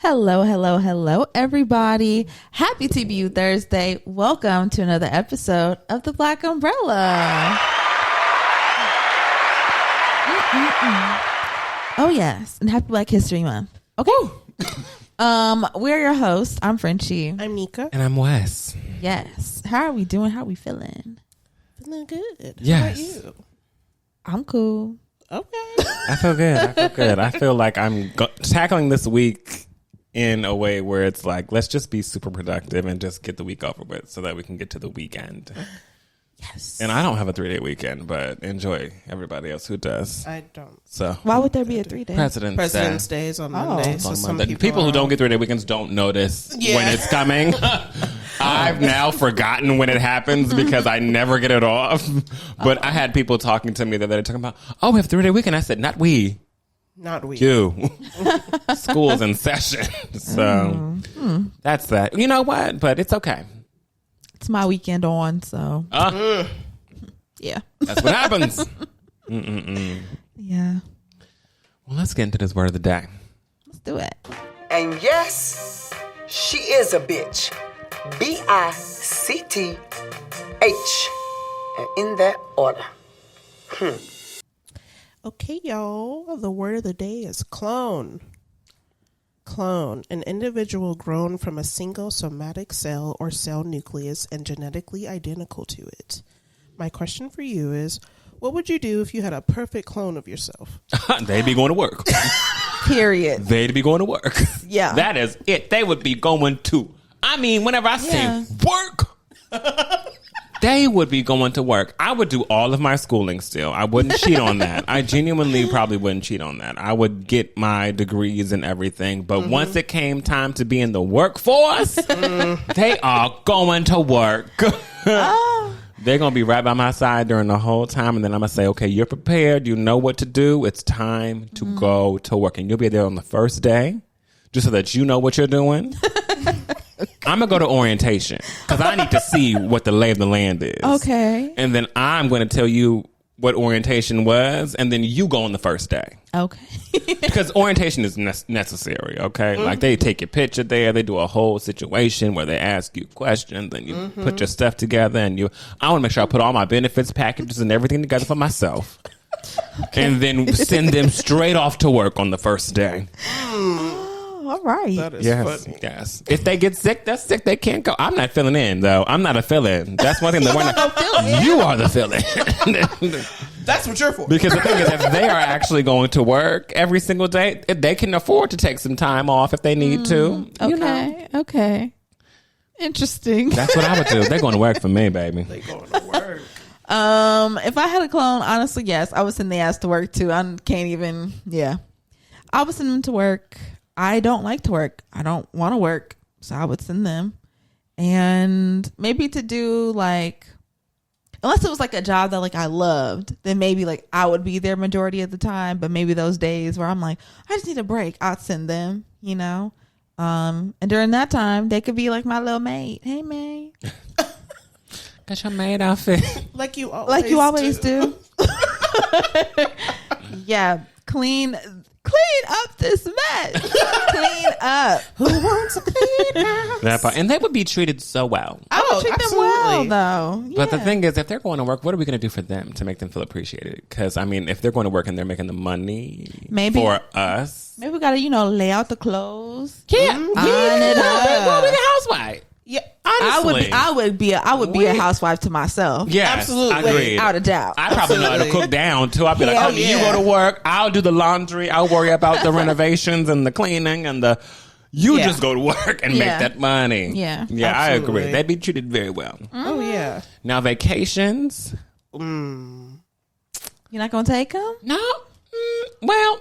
Hello, hello, hello, everybody. Happy TBU Thursday. Welcome to another episode of The Black Umbrella. Oh, yes. And happy Black History Month. Okay. We're your hosts. I'm Frenchie. I'm Nika. And I'm Wes. Yes. How are we doing? How are we feeling? Feeling good. Yes. How about you? I'm cool. Okay. I feel good. I feel like I'm tackling this week in a way where it's like, let's just be super productive and just get the week over with so that we can get to the weekend. Yes. And I don't have a 3-day weekend, but enjoy everybody else who does. I don't. So Why would there be a 3-day? President's Day is on Oh. Monday. It's So on some Monday. people who are- don't get 3-day weekends don't notice Yeah. when it's coming. I've now forgotten when it happens because I never get it off. But I had people talking to me that they're talking about, oh, we have 3-day weekend. I said, not we. Not we. You. School's in session. So that's that. You know what? But it's okay. It's my weekend on, so yeah. That's what happens. Yeah. Well, let's get into this word of the day. Let's do it. And yes, she is a bitch. BICTH. And in that order. Okay, y'all. The word of the day is clone. Clone, an individual grown from a single somatic cell or cell nucleus and genetically identical to it. My question for you is, what would you do if you had a perfect clone of yourself? They'd be going to work. Period. They'd be going to work. Yeah. That is it. They would be going to. I mean, whenever I say work, they would be going to work. I would do all of my schooling still. I wouldn't cheat on that. I genuinely probably wouldn't cheat on that. I would get my degrees and everything. But once it came time to be in the workforce, they are going to work. They're going to be right by my side during the whole time. And then I'm going to say, okay, you're prepared. You know what to do. It's time to go to work. And you'll be there on the first day just so that you know what you're doing. I'm going to go to orientation because I need to see what the lay of the land is. Okay. And then I'm going to tell you what orientation was. And then you go on the first day. Okay. Because orientation is necessary, okay? Like, they take your picture there. They do a whole situation where they ask you questions and you put your stuff together. And I want to make sure I put all my benefits packages and everything together for myself. And then send them straight off to work on the first day. All right. That is funny. Yes. If they get sick, that's sick. They can't go. I'm not filling in, though. I'm not a fill-in. That's one thing that we're not. You are the fill-in. That's what you're for. Because the thing is, if they are actually going to work every single day, they can afford to take some time off if they need to. Okay. You know? Okay. Interesting. That's what I would do. They're going to work for me, baby. They going to work. If I had a clone, honestly, yes, I would send the ass to work too. I can't even. Yeah, I would send them to work. I don't like to work. I don't want to work, so I would send them, and maybe to do like, unless it was like a job that like I loved, then maybe like I would be there majority of the time. But maybe those days where I'm like, I just need a break, I'd send them. You know, and during that time, they could be like my little maid. Hey, maid. Got your maid outfit. Like you always do. Yeah, clean up this mess. Clean up. Who wants a clean house? That part. And they would be treated so well. I would treat them well, though. But the Yeah. thing is, if they're going to work, what are we going to do for them to make them feel appreciated? Because, I mean, if they're going to work and they're making the money for us. Maybe we got to, lay out the clothes. Yeah. Iron it up. We'll be the housewife. Yeah. Honestly. I would be a housewife to myself. Yes, Absolutely. agreed. Without a doubt. I probably know how to cook down too. I'd be like, Hell okay, yeah. you go to work, I'll do the laundry, I'll worry about the renovations and the cleaning and you Yeah. just go to work and make that money. Yeah. Yeah, I Absolutely. agree. They'd be treated very well. Oh, yeah. Now, vacations. You're not going to take them? No. Well.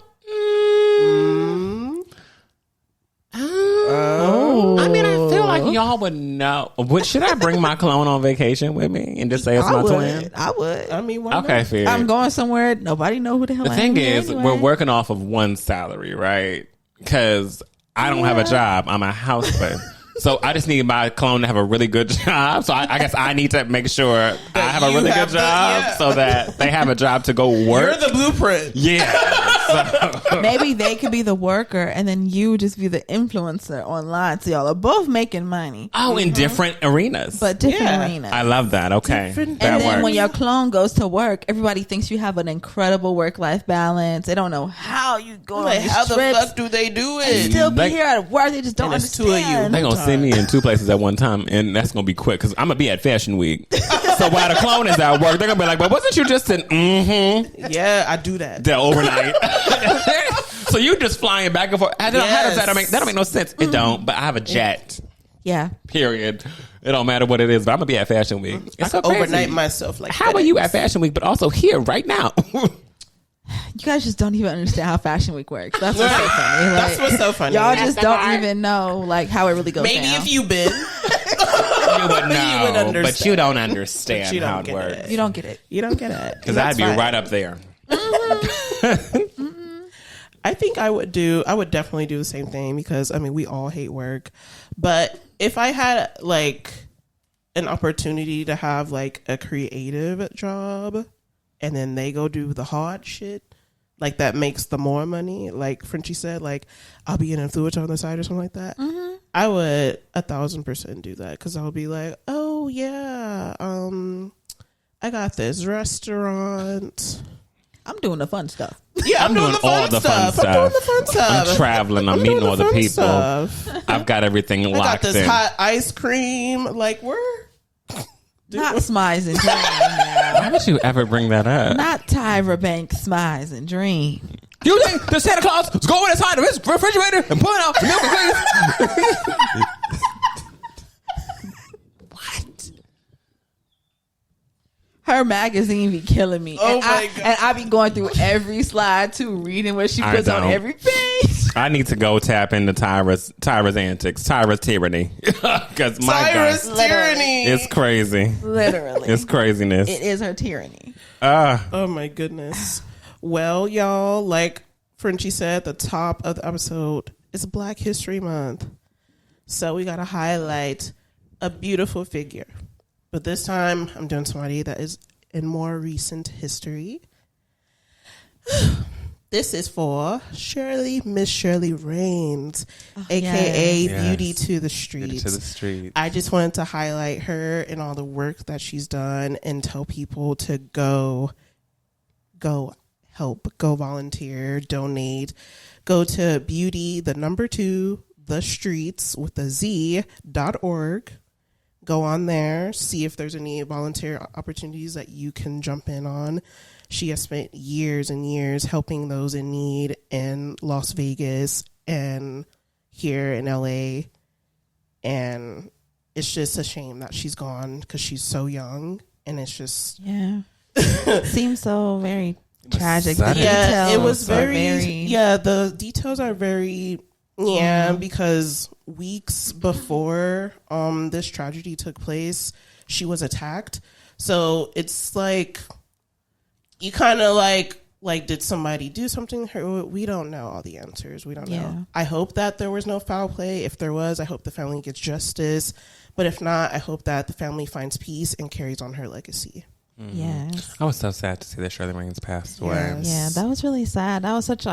I mean, I feel like y'all would know. Should I bring my clone on vacation with me and just say it's my twin? I would. I mean, why Okay, not? fair. I'm going somewhere. Nobody know who the hell The I thing am is, anyway. we're working off of one salary, right? Because I don't have a job. I'm a housewife. So I just need my clone to have a really good job. So I guess I need to make sure I have a you really have good job so that they have a job to go work. You're the blueprint. Yeah. Maybe they could be the worker and then you just be the influencer online. So y'all are both making money. Oh, in different arenas. But different arenas. I love that. Okay. Different- That And then works. when your clone goes to work, everybody thinks you have an incredible work-life balance. They don't know how you go on Like, these how the trips fuck do they do and it? still be Like- here at work. They just don't And it's two of you. understand. They gonna send me in 2 places at one time, and that's gonna be quick because I'm gonna be at Fashion Week. So while the clone is at work, they're gonna be like, "But wasn't you just in Yeah, I do that. the overnight?" So you just flying back and forth. How does that make? That don't make no sense. It don't. But I have a jet. Yeah. Period. It don't matter what it is. But I'm gonna be at Fashion Week. It's so crazy. Overnight myself. Like, How are you at Fashion Week, but also here right now? You guys just don't even understand how Fashion Week works. That's what's so funny. Like, That's what's so funny. y'all just don't even know like how it really goes Maybe down. if you've been, You would know, would understand. but you don't understand But you how don't it get works. it. You don't get it. you don't get it. Because That's I'd be fine. right up there. I think I would definitely do the same thing because I mean we all hate work, but if I had like an opportunity to have like a creative job and then they go do the hard shit, like that makes the more money, like Frenchie said, like I'll be an influencer on the side or something like that. I would 1,000% do that because I would be like, oh yeah, I got this restaurant. I'm doing the fun stuff. Yeah, I'm doing all the fun stuff. I'm doing the fun stuff. I'm traveling. I'm meeting doing all the fun people. stuff. I've got everything I got locked this in. hot ice cream. Like, we're Not Smize and Dream now. Why would you ever bring that up? Not Tyra Banks Smize and Dream. You think the Santa Claus is going inside of his refrigerator and pulling out milk and cookies? What? Her magazine be killing me. Oh and my God. And I be going through every slide too, reading what she I puts on don't. every page. I need to go tap into Tyra's antics, Tyra's tyranny. Because my Cyrus God, tyranny. it's crazy. Literally. It's craziness. It is her tyranny. Oh my goodness. Well, y'all, like Frenchie said, the top of the episode is Black History Month. So we got to highlight a beautiful figure. But this time I'm doing somebody that is in more recent history. This is for Shirley, Miss Shirley Raines, aka yes. Beauty to the Streets. Beauty to the streets. I just wanted to highlight her and all the work that she's done and tell people to go help, go volunteer, donate, go to beauty, the number 2, the streets with a Z.org. Go on there, see if there's any volunteer opportunities that you can jump in on. She has spent years and years helping those in need in Las Vegas and here in LA. And it's just a shame that she's gone because she's so young. And it's just... Yeah. Seems so very tragic. sudden. Yeah, it was are very... Yeah, the details are very... Yeah, because weeks before this tragedy took place, she was attacked. So it's like... You kind of like, did somebody do something to her? We don't know all the answers. We don't know. I hope that there was no foul play. If there was, I hope the family gets justice. But if not, I hope that the family finds peace and carries on her legacy. Yes. I was so sad to see that Shirley Raines passed away. Yes. Yeah, that was really sad. That was such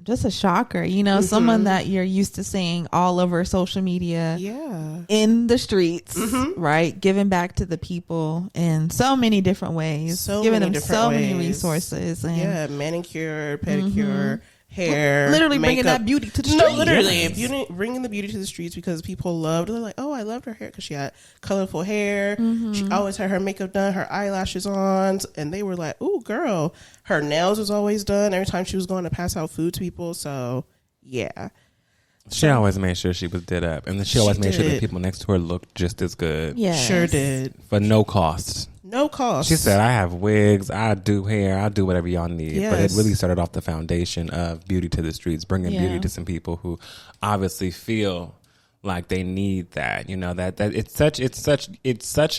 just a shocker. You know, someone that you're used to seeing all over social media. Yeah. In the streets, right? Giving back to the people in so many different ways. Giving them so many resources. And Yeah, manicure, pedicure, hair. literally bringing makeup. that beauty to the streets. No, literally. Bringing the beauty to the streets because people loved, they're like, oh, I loved her hair because she had colorful hair. She always had her makeup done, her eyelashes on. And they were like, oh, girl. Her nails was always done every time she was going to pass out food to people. So, yeah. She always made sure she was did up. And then she always made sure did. that people next to her looked just as good. Yeah. Sure did. For no cost. No cost. She said, I have wigs, I do hair, I do whatever y'all need. But it Yes. really started off the foundation of Beauty to the Streets, bringing Yeah. beauty to some people who obviously feel like they need that. You know, that it's such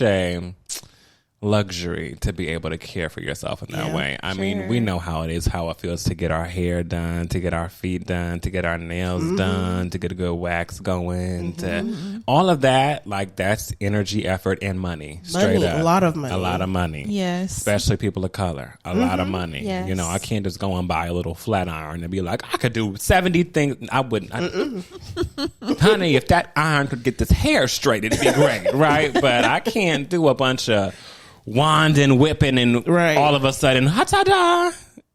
a luxury to be able to care for yourself in that Yeah, way. I mean, we know how it is, how it feels to get our hair done, to get our feet done, to get our nails done, to get a good wax going, to all of that. Like, that's energy, effort, and money. Straight up. A lot of money. A lot of money. Yes. Especially people of color. A lot of money. Yes. You know, I can't just go and buy a little flat iron and be like, I could do 70 things. I wouldn't. Honey, if that iron could get this hair straight, it'd be great, right? But I can't do a bunch of wand and whipping and all of a sudden, ha-ta-da.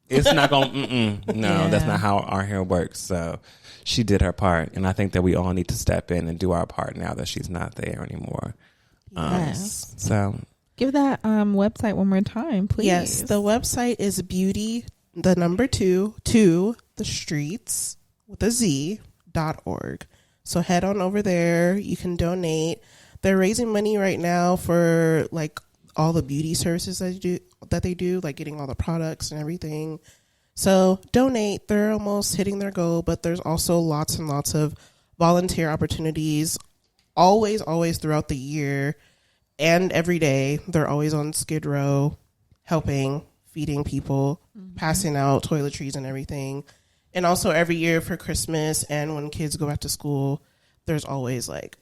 It's not going to, no, that's not how our hair works. So she did her part. And I think that we all need to step in and do our part now that she's not there anymore. Yes. So give that website one more time, please. Yes, the website is beauty, the number 2, the streets with a Z.org. So head on over there. You can donate. They're raising money right now for like all the beauty services that they do, like getting all the products and everything. So donate. They're almost hitting their goal, but there's also lots and lots of volunteer opportunities always throughout the year and every day. They're always on Skid Row helping, feeding people, passing out toiletries and everything. And also every year for Christmas and when kids go back to school, there's always like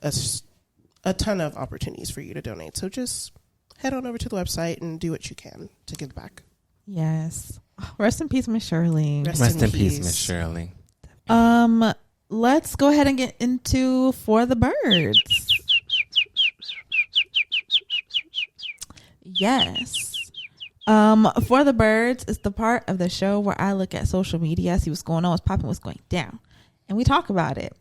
a ton of opportunities for you to donate. So just head on over to the website and do what you can to give back. Yes. Rest in peace, Miss Shirley. rest in peace, Miss Shirley. Let's go ahead and get into For the Birds. Yes. For the Birds is the part of the show where I look at social media, see what's going on, what's popping, what's going down, and we talk about it.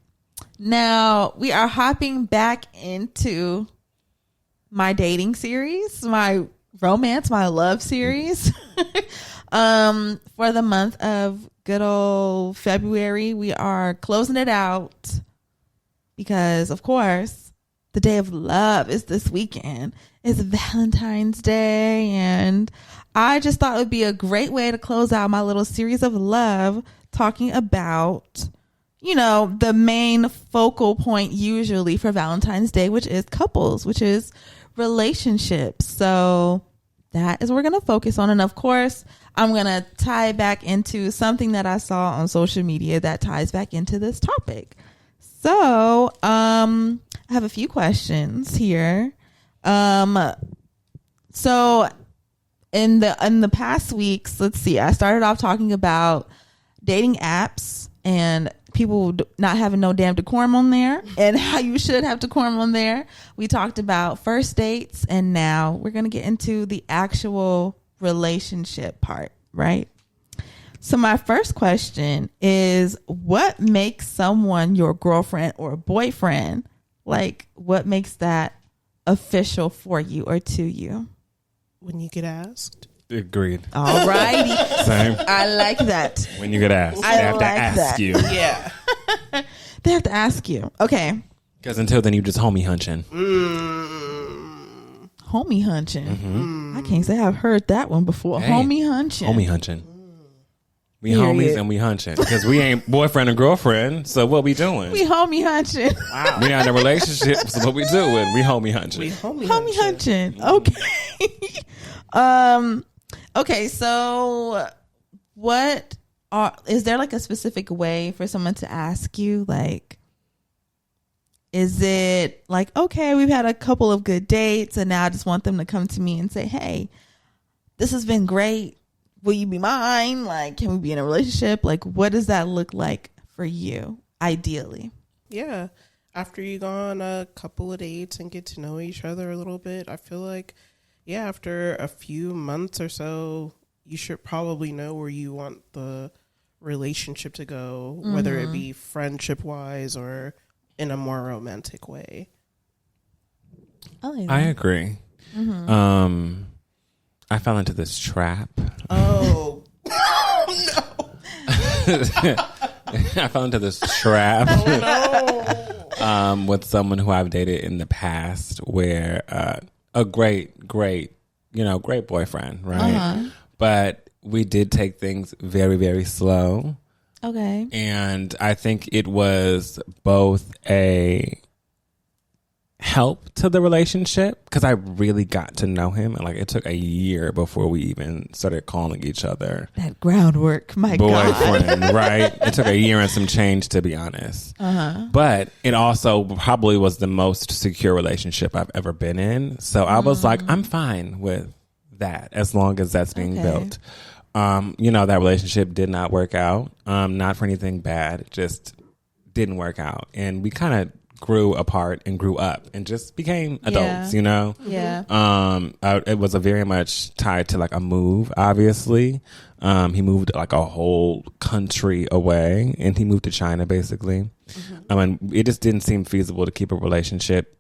Now, we are hopping back into my dating series, my romance, my love series. For the month of good old February, we are closing it out because, of course, the day of love is this weekend. It's Valentine's Day, and I just thought it would be a great way to close out my little series of love, talking about, you know, the main focal point usually for Valentine's Day, which is couples, which is relationships. So that is what we're going to focus on. And of course, I'm going to tie it back into something that I saw on social media that ties back into this topic. So I have a few questions here. So in the past weeks, let's see, I started off talking about dating apps and people not having no damn decorum on there and how you should have decorum on there. We talked about first dates, and now we're going to get into the actual relationship part, right? So my first question is, what makes someone your girlfriend or boyfriend? Like, what makes that official for you or to you? When you get asked. Agreed. All righty. Same. I like that. When you get asked, I they have like to ask that. you. Yeah. They have to ask you. Okay. Because until then, you just homie hunching. Homie hunching. I can't say I've heard that one before. Hey, homie hunching. Homie hunching. We Period. homies and we hunching. Because we ain't boyfriend and girlfriend, so what we doing? We homie hunching. Wow. We not in a relationship, so what we doing? We homie hunching. We homie Homie hunching. hunching. Okay. Okay, so is there like a specific way for someone to ask you? Like, is it like, okay, we've had a couple of good dates and now I just want them to come to me and say, hey, this has been great. Will you be mine? Like, can we be in a relationship? Like, what does that look like for you, ideally? Yeah. After you go on a couple of dates and get to know each other a little bit, I feel like, yeah, after a few months or so, you should probably know where you want the relationship to go, whether it be friendship-wise or in a more romantic way. I agree. I fell into this trap. Oh, no. I fell into this trap with someone who I've dated in the past, where a great boyfriend, right? But we did take things very, very slow. Okay. And I think it was both a help to the relationship because I really got to know him, and like it took a year before we even started calling each other that groundwork, my boyfriend. God. Right? It took a year and some change, to be honest. But it also probably was the most secure relationship I've ever been in. So I was like, I'm fine with that as long as that's being built. That relationship did not work out. Not for anything bad, it just didn't work out, and we kind of grew apart and grew up and just became adults, it was a very much tied to like a move, obviously. He moved like a whole country away, and he moved to China basically. And it just didn't seem feasible to keep a relationship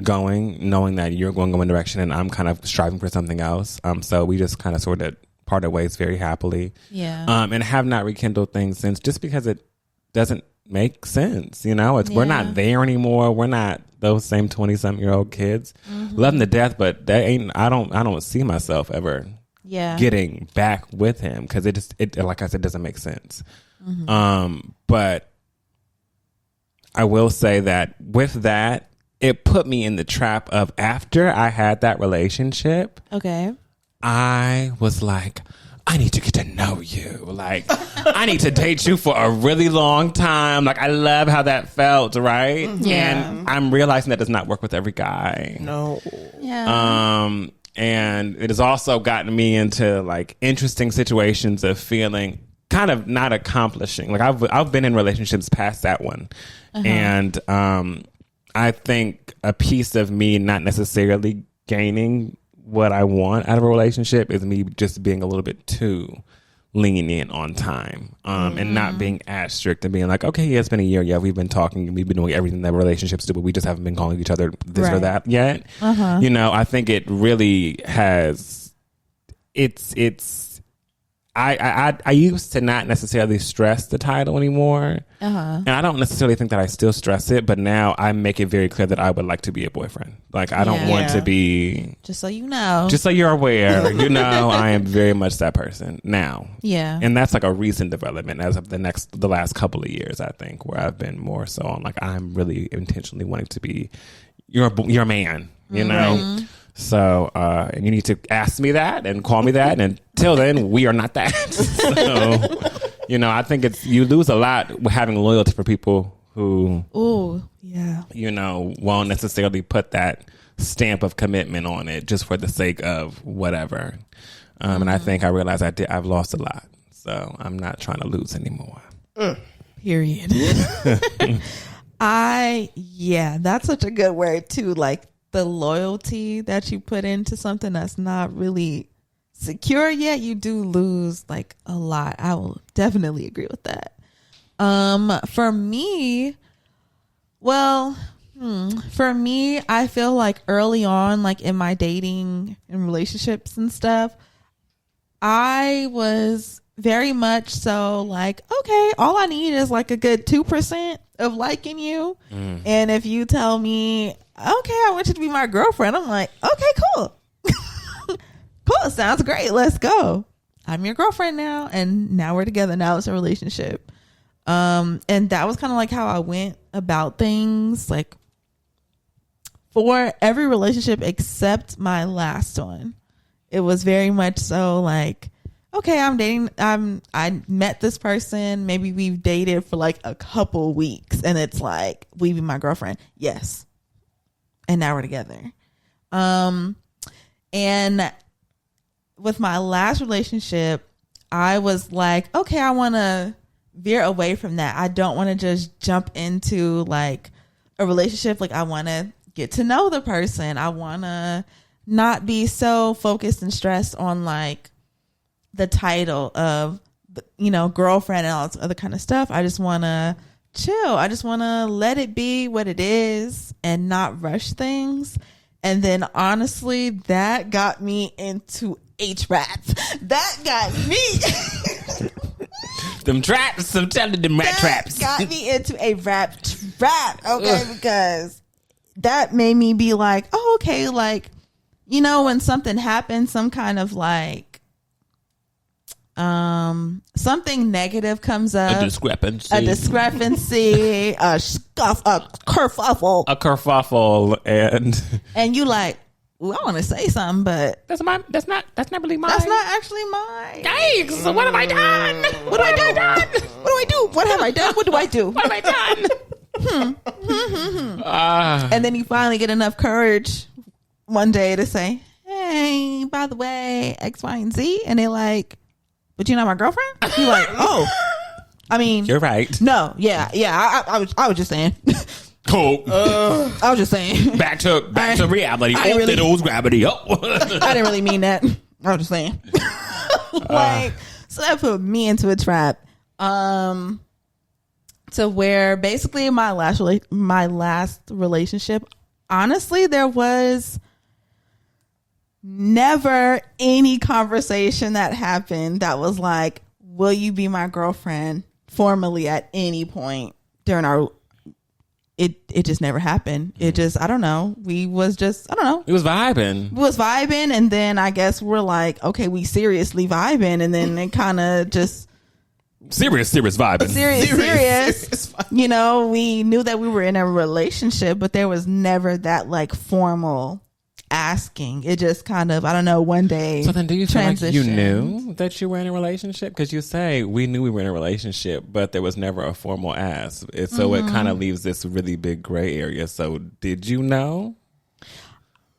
going, knowing that you're going one direction and I'm kind of striving for something else. So we just kind of sort of parted ways very happily. And have not rekindled things since, just because it doesn't make sense. We're not there anymore. We're not those same 20-something-year-old kids. Love them to death, but I don't see myself ever getting back with him, because it like I said, doesn't make sense. But I will say that with that, it put me in the trap of, after I had that relationship, I was like, I need to get to know you. Like, I need to date you for a really long time. Like, I love how that felt, right? And I'm realizing that does not work with every guy. No. And it has also gotten me into like interesting situations of feeling kind of not accomplishing. Like, I've been in relationships past that one. And I think a piece of me not necessarily gaining what I want out of a relationship is me just being a little bit too lenient on time, and not being as strict, and being like, okay, yeah, it's been a year. Yeah, we've been talking. We've been doing everything that relationships do, but we just haven't been calling each other this or that yet. I think it really has. I used to not necessarily stress the title anymore. And I don't necessarily think that I still stress it, but now I make it very clear that I would like to be a boyfriend. Like, I don't want to be... Just so you know. Just so you're aware, I am very much that person now. Yeah. And that's like a recent development as of the last couple of years, I think, where I've been more so on like, I'm really intentionally wanting to be your man, you know? So, and you need to ask me that and call me that. And until then, we are not that. So, I think you lose a lot having loyalty for people who, won't necessarily put that stamp of commitment on it just for the sake of whatever. And I think I realized I've lost a lot. So I'm not trying to lose anymore. Period. That's such a good word too. Like, the loyalty that you put into something that's not really secure yet, you do lose like a lot. I will definitely agree with that. For me, I feel like early on, like in my dating and relationships and stuff, I was very much so like, okay, all I need is like a good 2% of liking you. And if you tell me, okay, I want you to be my girlfriend, I'm like, okay, cool. Cool, sounds great. Let's go. I'm your girlfriend now, and now we're together. Now it's a relationship. And that was kind of like how I went about things, like for every relationship except my last one. It was very much so like, okay, I met this person. Maybe we've dated for like a couple weeks, and it's like, will you be my girlfriend? Yes. And now we're together. And with my last relationship, I was like, okay, I want to veer away from that. I don't want to just jump into like a relationship. Like, I want to get to know the person. I want to not be so focused and stressed on like the title of, girlfriend and all this other kind of stuff. I just want to chill. I just want to let it be what it is and not rush things. And then honestly, that got me into H-raps. That got me. Them traps. I'm telling them rat traps. Got me into a rap trap. Okay. Because that made me be like, oh, okay. Like, when something happens, some kind of like something negative comes up, A discrepancy, a kerfuffle, and you like, well, I want to say something, but that's not really mine. That's not actually mine. Yikes! So what have I done? What have I done? What do I do? What have I done? What do I do? What have I done? And then you finally get enough courage one day to say, hey, by the way, X, Y, and Z. And they're like, but you're not my girlfriend? You're like, oh. I mean. You're right. No, yeah. I was just saying. Cool. I was just saying. Back to reality. Those gravity. Oh. I didn't really mean that. I was just saying. Like, so that put me into a trap. To where basically my last relationship, honestly, there was never any conversation that happened that was like, will you be my girlfriend formally at any point during our it just never happened. It just, I don't know. We was just, I don't know. It was vibing. And then I guess we're like, okay, we seriously vibing, and then it kind of just serious vibing. Serious. You know, we knew that we were in a relationship, but there was never that like formal asking. It just kind of, I don't know, one day. So then do you feel like you knew that you were in a relationship? Because you say we knew we were in a relationship, but there was never a formal ask. So it kind of leaves this really big gray area. So did you know?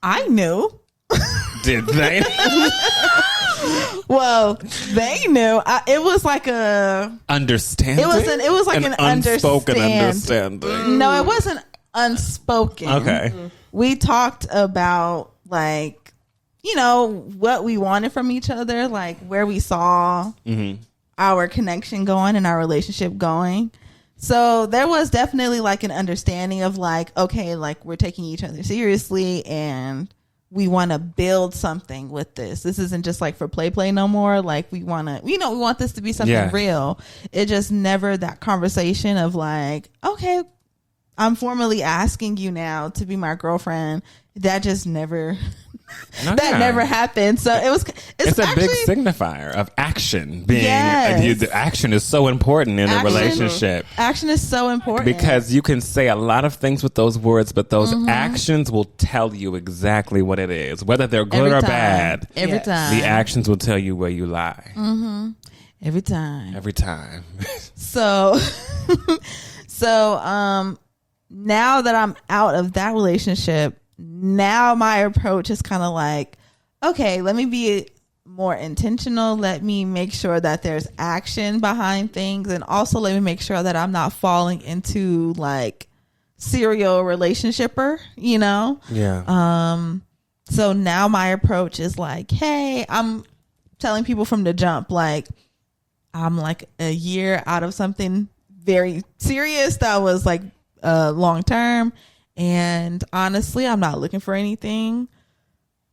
I knew. Did they? Well, they knew. It was like a understanding. It was like an unspoken understanding. No, it wasn't unspoken. Okay. We talked about like, you know, what we wanted from each other, like where we saw our connection going and our relationship going. So there was definitely like an understanding of like, okay, like we're taking each other seriously and we want to build something with this. This isn't just like for play no more. Like we want to, we want this to be something real. It just never that conversation of like, okay, I'm formally asking you now to be my girlfriend. That just never, never happened. So it's a big signifier of action being, the action is so important in a relationship. Action is so important. Because you can say a lot of things with those words, but those actions will tell you exactly what it is, whether they're good or bad. Every time. The actions will tell you where you lie. Every time. So, now that I'm out of that relationship, now my approach is kind of like, okay, let me be more intentional. Let me make sure that there's action behind things. And also let me make sure that I'm not falling into like serial relationshipper, you know? Yeah. So now my approach is like, hey, I'm telling people from the jump, like I'm like a year out of something very serious that was like long term, and honestly I'm not looking for anything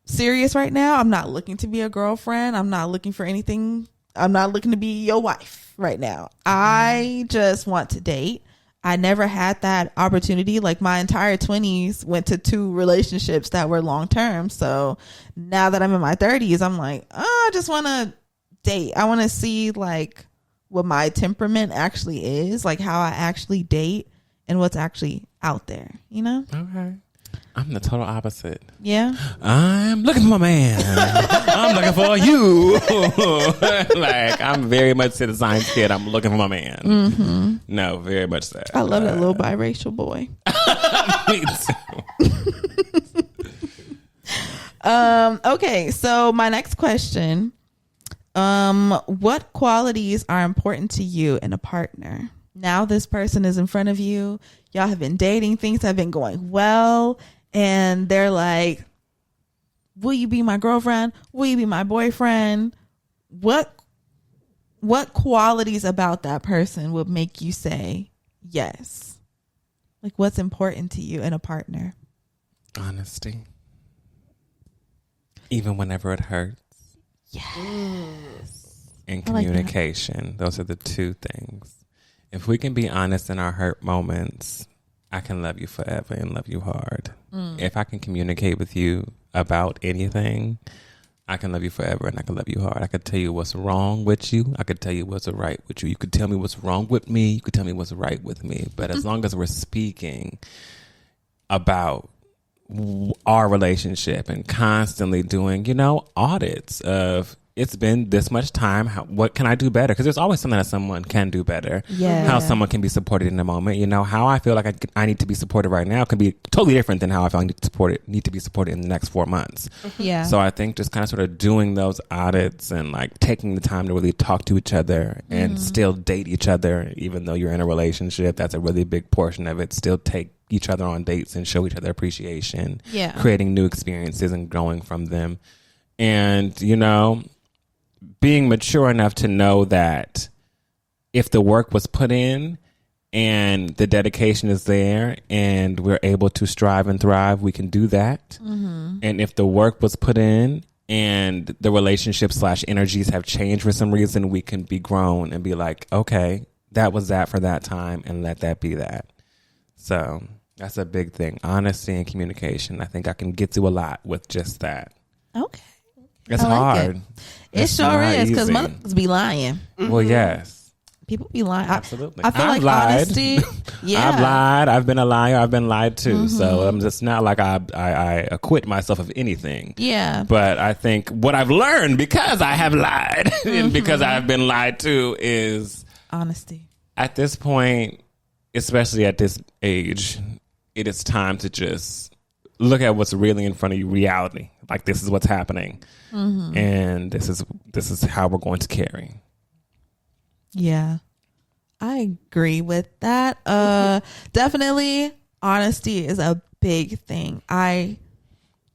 serious right now. I'm not looking to be a girlfriend. I'm not looking for anything. I'm not looking to be your wife right now. I just want to date. I never had that opportunity. Like my entire 20s went to 2 relationships that were long term. So now that I'm in my 30s, I'm like, oh, I just want to date. I want to see like what my temperament actually is, like how I actually date and what's actually out there, you know? Okay. I'm the total opposite. Yeah. I'm looking for my man. I'm looking for you. Like, I'm very much to the science kid. I'm looking for my man. No, very much that. I love that little biracial boy. Me too. Okay, so my next question. What qualities are important to you in a partner? Now this person is in front of you. Y'all have been dating. Things have been going well. And they're like, will you be my girlfriend? Will you be my boyfriend? What qualities about that person would make you say yes? Like what's important to you in a partner? Honesty. Even whenever it hurts. Yes. And communication. Like those are the 2 things. If we can be honest in our hurt moments, I can love you forever and love you hard. If I can communicate with you about anything, I can love you forever and I can love you hard. I could tell you what's wrong with you. I could tell you what's right with you. You could tell me what's wrong with me. You could tell me what's right with me. But as long as we're speaking about our relationship and constantly doing, audits of, it's been this much time. What can I do better? Because there's always something that someone can do better. Yeah. How someone can be supported in a moment. How I feel like I need to be supported right now can be totally different than how I feel I need to be supported in the next 4 months. Yeah. So I think just kind of sort of doing those audits and like taking the time to really talk to each other and still date each other, even though you're in a relationship, that's a really big portion of it. Still take each other on dates and show each other appreciation. Yeah. Creating new experiences and growing from them. And, being mature enough to know that if the work was put in and the dedication is there and we're able to strive and thrive, we can do that. And if the work was put in and the relationship / energies have changed for some reason, we can be grown and be like, okay, that was that for that time, and let that be that. So that's a big thing. Honesty and communication. I think I can get through a lot with just that. Okay. It's I like hard. It It's sure not is, because easy. motherfuckers be lying. Well, yes. People be lying. Absolutely. I feel I've like lied. honesty. Yeah. I've lied. I've been a liar. I've been lied to. So I'm just not like I acquit myself of anything. Yeah. But I think what I've learned because I have lied and because I've been lied to is Honesty. at this point, especially at this age, it is time to just look at what's really in front of you, reality. Like, this is what's happening. And this is how we're going to carry. Yeah. I agree with that. Definitely honesty is a big thing. I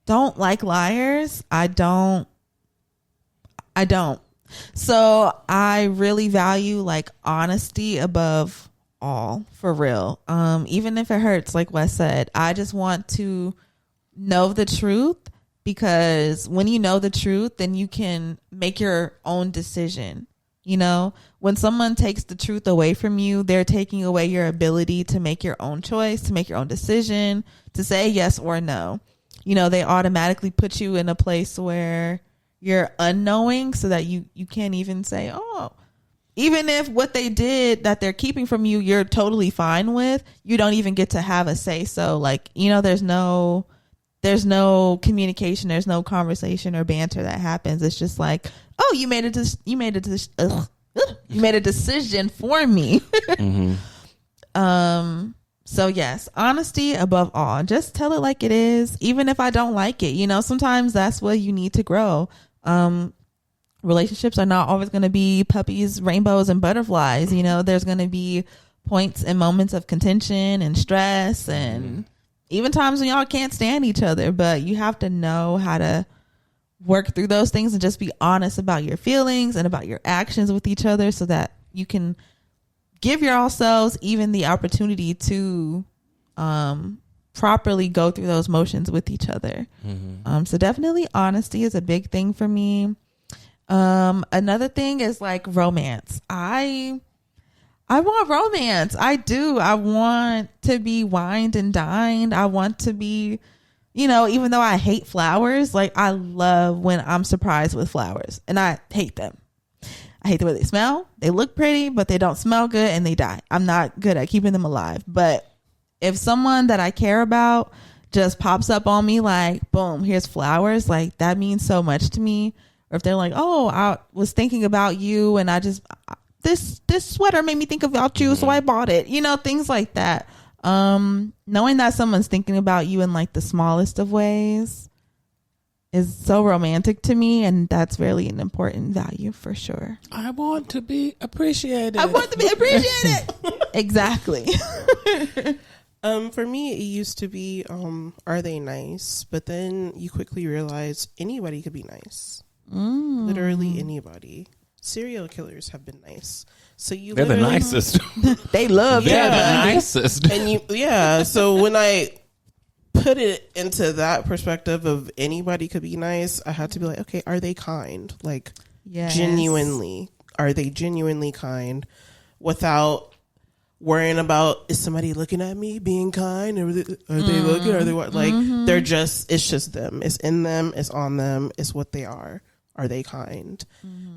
don't like liars. I don't. So I really value like honesty above all, for real. Even if it hurts, like Wes said, I just want to know the truth, because when you know the truth, then you can make your own decision. When someone takes the truth away from you, they're taking away your ability to make your own choice, to make your own decision, to say yes or no. They automatically put you in a place where you're unknowing, so that you can't even say, oh, even if what they did that they're keeping from you, you're totally fine with, you don't even get to have a say. So like, there's no communication, there's no conversation or banter that happens. It's just like, oh, you made a decision for me. So yes, honesty above all. Just tell it like it is, even if I don't like it. Sometimes that's what you need to grow. Relationships are not always going to be puppies, rainbows, and butterflies. There's going to be points and moments of contention and stress, and even times when y'all can't stand each other, but you have to know how to work through those things and just be honest about your feelings and about your actions with each other, so that you can give yourselves even the opportunity to properly go through those motions with each other. So definitely honesty is a big thing for me. Another thing is like romance. I want romance. I do. I want to be wined and dined. I want to be, even though I hate flowers, like I love when I'm surprised with flowers, and I hate them. I hate the way they smell. They look pretty, but they don't smell good, and they die. I'm not good at keeping them alive. But if someone that I care about just pops up on me like, boom, here's flowers, like that means so much to me. Or if they're like, oh, I was thinking about you, and I just, this sweater made me think about you, so I bought it. Things like that. Knowing that someone's thinking about you in like the smallest of ways is so romantic to me, and that's really an important value for sure. I want to be appreciated. Exactly. For me, it used to be, are they nice? But then you quickly realize anybody could be nice. Literally anybody. Serial killers have been nice. So they're the nicest. They love They're the nicest. And so when I put it into that perspective of anybody could be nice, I had to be like, okay, are they kind? Like, yes. Genuinely, are they genuinely kind without worrying about, is somebody looking at me being kind? Are they looking? Are they what? Like, they're just, it's just them. It's in them. It's on them. It's what they are. Are they kind?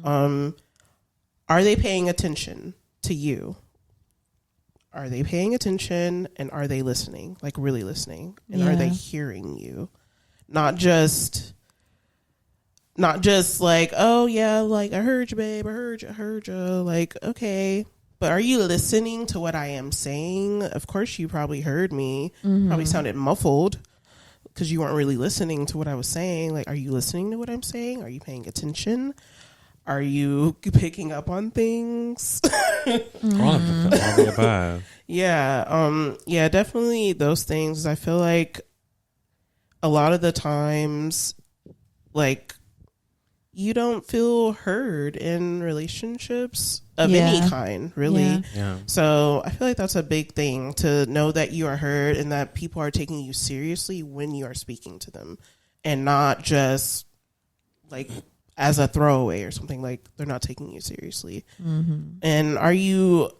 Are they paying attention to you? Are they paying attention, and are they listening? Like, really listening? And are they hearing you? Not just like, oh yeah, like, I heard you, babe. I heard you. Like, okay. But are you listening to what I am saying? Of course, you probably heard me. Probably sounded muffled because you weren't really listening to what I was saying. Like, are you listening to what I'm saying? Are you paying attention? Are you picking up on things? All of the above. Yeah, definitely those things. I feel like a lot of the times, like, you don't feel heard in relationships of any kind, really. Yeah. So I feel like that's a big thing, to know that you are heard and that people are taking you seriously when you are speaking to them, and not just like as a throwaway or something. Like, they're not taking you seriously. And are you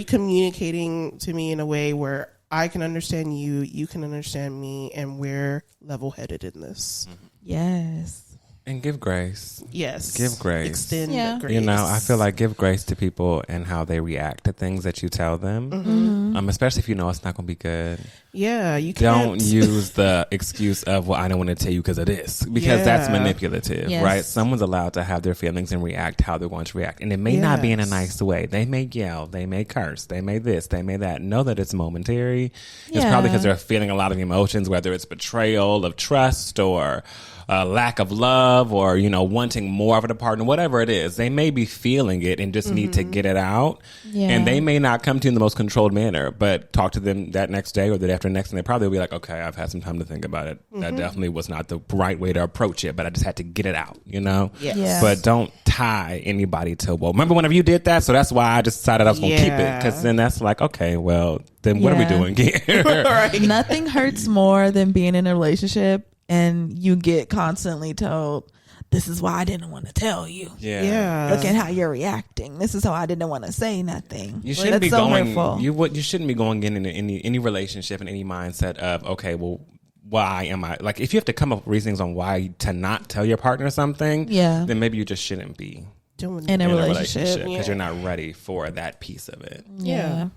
communicating to me in a way where I can understand you, you can understand me, and we're level-headed in this? Yes. And give grace. Yes. Give grace. Extend grace. You know, I feel like give grace to people and how they react to things that you tell them. Especially if you know it's not going to be good. Yeah, you can't. Don't use the excuse of, well, I don't want to tell you because of this. Because that's manipulative, right? Someone's allowed to have their feelings and react how they're going to react. And it may not be in a nice way. They may yell. They may curse. They may this. They may that. Know that it's momentary. It's probably because they're feeling a lot of emotions, whether it's betrayal of trust or lack of love, or, you know, wanting more of a partner, whatever it is. They may be feeling it and just need to get it out. And they may not come to you in the most controlled manner, but talk to them that next day or the day after next, and they probably will be like, okay, I've had some time to think about it. That definitely was not the right way to approach it, but I just had to get it out, you know? But don't tie anybody to, well, remember whenever you did that? So that's why I just decided I was going to keep it. Because then that's like, okay, well, then what are we doing here? Right. Nothing hurts more than being in a relationship and you get constantly told, this is why I didn't want to tell you. Yeah. Look at how you're reacting. This is how I didn't want to say nothing. You shouldn't be going. Hurtful. You shouldn't be going into any relationship and any mindset of, okay, well, why am I, like, if you have to come up with reasons on why to not tell your partner something, then maybe you just shouldn't be in a relationship because you're not ready for that piece of it. Yeah.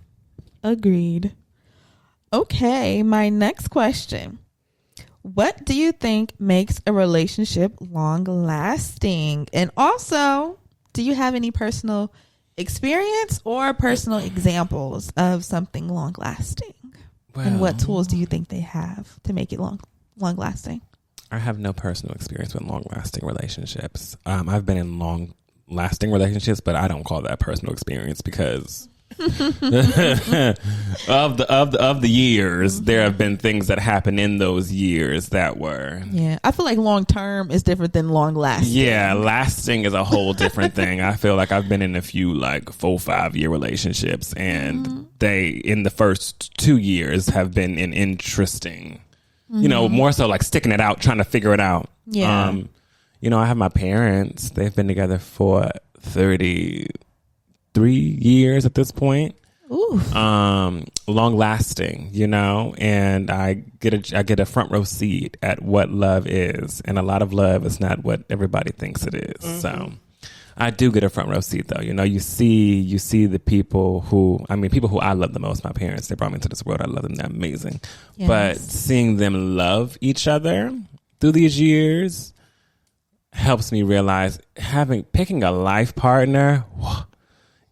Agreed. Okay, my next question. What do you think makes a relationship long lasting? And also, do you have any personal experience or personal examples of something long lasting? Well, and what tools do you think they have to make it long lasting? I have no personal experience with long lasting relationships. I've been in long lasting relationships, but I don't call that personal experience because of the years, there have been things that happened in those years that were. Yeah, I feel like long term is different than long lasting. Yeah, lasting is a whole different thing. I feel like I've been in a few like 4-5 year relationships, and they in the first 2 years have been an interesting, you know, more so like sticking it out, trying to figure it out. Yeah. You know, I have my parents. They've been together for 33 years at this point. Ooh. Long lasting, you know, and I get a front row seat at what love is, and a lot of love is not what everybody thinks it is. So I do get a front row seat, though. You know, you see the people who I love the most. My parents, they brought me into this world. I love them. They're amazing. Yes. But seeing them love each other through these years helps me realize picking a life partner.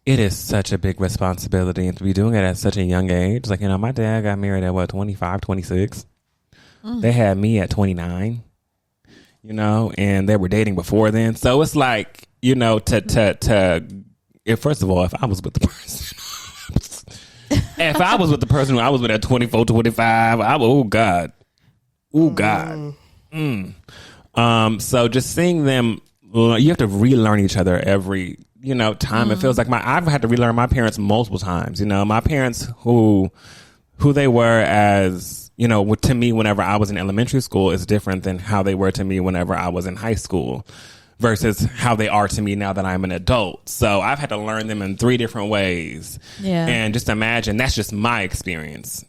It is such a big responsibility, and to be doing it at such a young age. Like, you know, my dad got married at 25, 26. They had me at 29, you know, and they were dating before then. So it's like, you know, first of all, if I was with the person who I was with at 24, 25, oh God. So just seeing them, you have to relearn each other every, you know, time. It feels like I've had to relearn my parents multiple times. You know, my parents who they were as, you know, to me whenever I was in elementary school is different than how they were to me whenever I was in high school. versus how they are to me now that I'm an adult. So I've had to learn them in 3 different ways. Yeah. And just imagine, that's just my experience.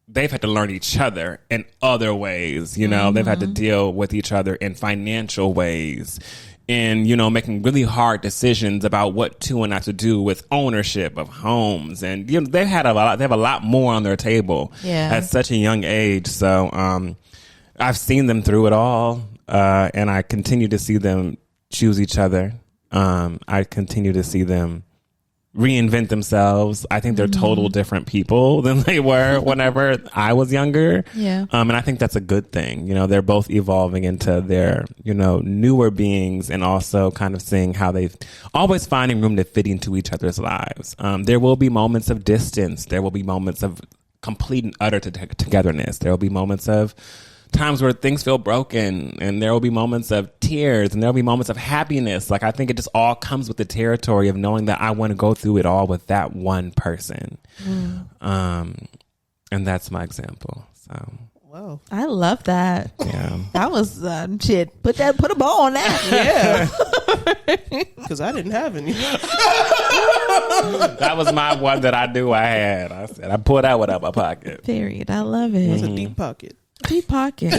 They've had to learn each other in other ways. You know, they've had to deal with each other in financial ways, in, you know, making really hard decisions about what to and not to do with ownership of homes. And, you know, they have a lot more on their table at such a young age. So I've seen them through it all. And I continue to see them choose each other. I continue to see them reinvent themselves. I think they're total different people than they were whenever I was younger. Yeah. And I think that's a good thing. You know, they're both evolving into their, you know, newer beings, and also kind of seeing how they've always finding room to fit into each other's lives. There will be moments of distance. There will be moments of complete and utter togetherness. There will be moments of times where things feel broken, and there will be moments of tears, and there will be moments of happiness. Like, I think it just all comes with the territory of knowing that I want to go through it all with that one person. And that's my example. So, Whoa. I love that. yeah. That was shit. Put a bow on that. Yeah. Because I didn't have any. That was my one that I knew I had. I said, I pulled that one out of my pocket. Period. I love it. It was a deep pocket. Deep pocket.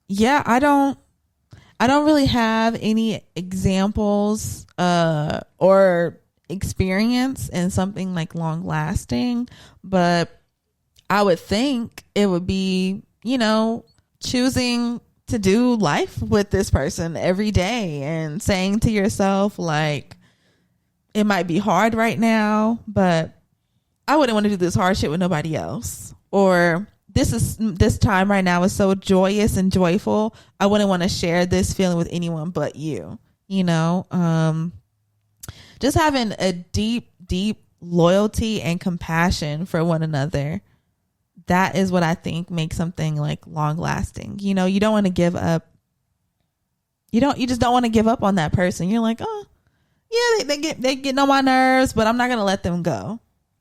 Yeah, I don't really have any examples or experience in something like long lasting, but I would think it would be, you know, choosing to do life with this person every day and saying to yourself, like, it might be hard right now, but I wouldn't want to do this hard shit with nobody else. Or this time right now is so joyous and joyful, I wouldn't want to share this feeling with anyone but you. You know, just having a deep loyalty and compassion for one another. That is what I think makes something like long lasting. You know, you don't want to give up. You just don't want to give up on that person. You're like, oh yeah, they get on my nerves, but I'm not going to let them go.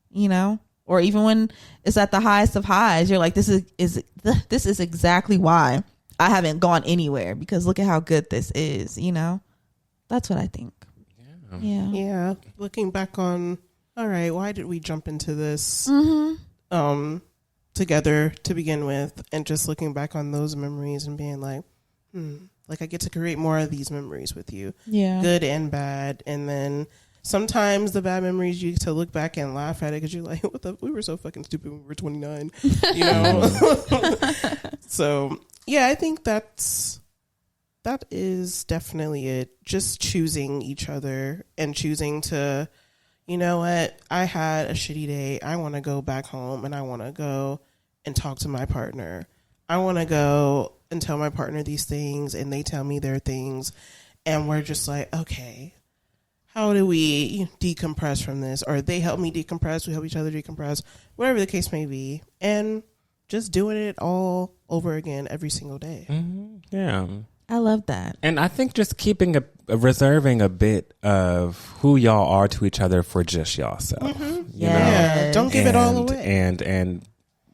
You know, or even when it's at the highest of highs, you're like, this is exactly why I haven't gone anywhere, because look at how good this is. You know, that's what I think. Yeah. Looking back on, all right, why did we jump into this together to begin with, and just looking back on those memories and being like, like I get to create more of these memories with you, good and bad, and then sometimes the bad memories you get to look back and laugh at it because you're like, we were so fucking stupid when we were 29, you know? So, yeah, I think that is definitely it. Just choosing each other and choosing to, you know what, I had a shitty day. I want to go back home and I want to go and talk to my partner. I want to go and tell my partner these things and they tell me their things. And we're just like, okay, how do we decompress from this? Or they help me decompress, we help each other decompress, whatever the case may be. And just doing it all over again every single day. Mm-hmm. Yeah. I love that. And I think just reserving a bit of who y'all are to each other for just y'allself. Mm-hmm. Yeah. Don't give it all away. And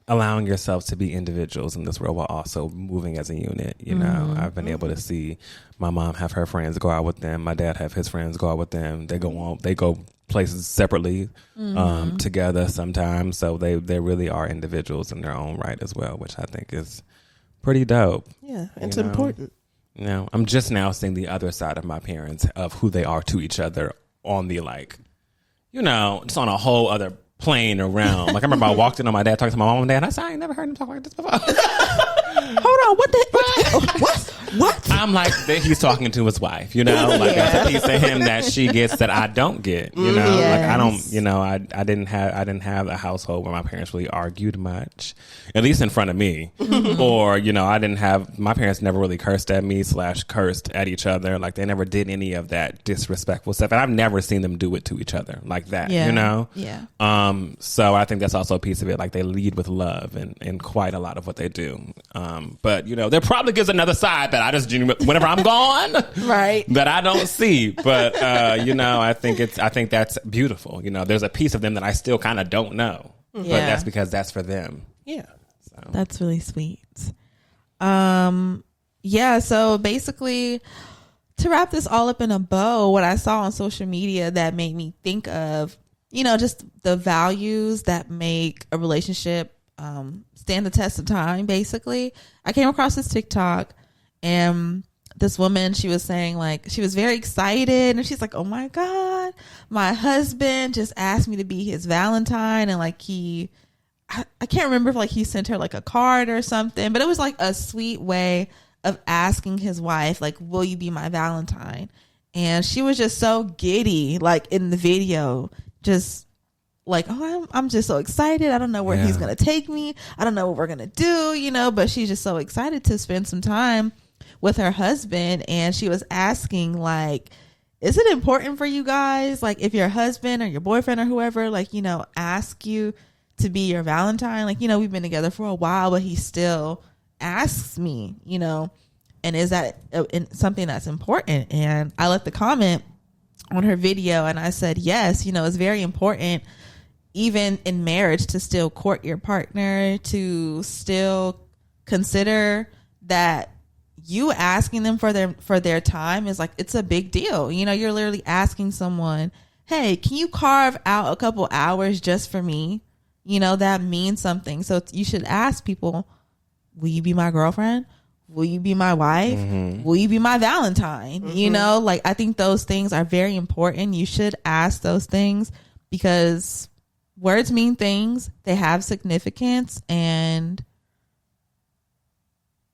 allowing yourselves to be individuals in this world while also moving as a unit. You know, I've been able to see my mom have her friends go out with them. My dad have his friends go out with them. They go places separately, together sometimes. So they really are individuals in their own right as well, which I think is pretty dope. Yeah. It's important. You know, I'm just now seeing the other side of my parents, of who they are to each other on the, like, you know, just on a whole other plane or realm. Like, I remember I walked in on my dad talking to my mom and dad. I said, I ain't never heard him talk like this before. Hold on, what? I'm like, he's talking to his wife, you know, like that's a piece of him that she gets that I don't get, you know, like I don't, you know, I didn't have a household where my parents really argued much, at least in front of me, or, you know, my parents never really cursed at me / cursed at each other. Like, they never did any of that disrespectful stuff, and I've never seen them do it to each other like that, you know? Yeah. So I think that's also a piece of it. Like, they lead with love in quite a lot of what they do. But, you know, there probably is another side that I just, whenever I'm gone, right, that I don't see. But, you know, I think that's beautiful. You know, there's a piece of them that I still kind of don't know, but that's because that's for them. Yeah. So. That's really sweet. Yeah, so basically, to wrap this all up in a bow, what I saw on social media that made me think of, just the values that make a relationship stand the test of time, basically. I came across this TikTok, and this woman, she was saying, like, she was very excited, and she's like, oh my God, my husband just asked me to be his Valentine, and like I can't remember if like he sent her like a card or something, but it was like a sweet way of asking his wife, like, will you be my Valentine? And she was just so giddy, like in the video, just like, oh, I'm just so excited. I don't know where he's going to take me. I don't know what we're going to do, but she's just so excited to spend some time with her husband. And she was asking, like, is it important for you guys? Like, if your husband or your boyfriend or whoever, like, ask you to be your Valentine, like, we've been together for a while, but he still asks me, and is that something that's important? And I left the comment on her video, and I said, yes, it's very important, even in marriage, to still court your partner, to still consider that you asking them for their time is like, it's a big deal. You're literally asking someone, hey, can you carve out a couple hours just for me? That means something. So you should ask people, will you be my girlfriend? Will you be my wife? Mm-hmm. Will you be my Valentine? Mm-hmm. Like, I think those things are very important. You should ask those things because words mean things. They have significance, and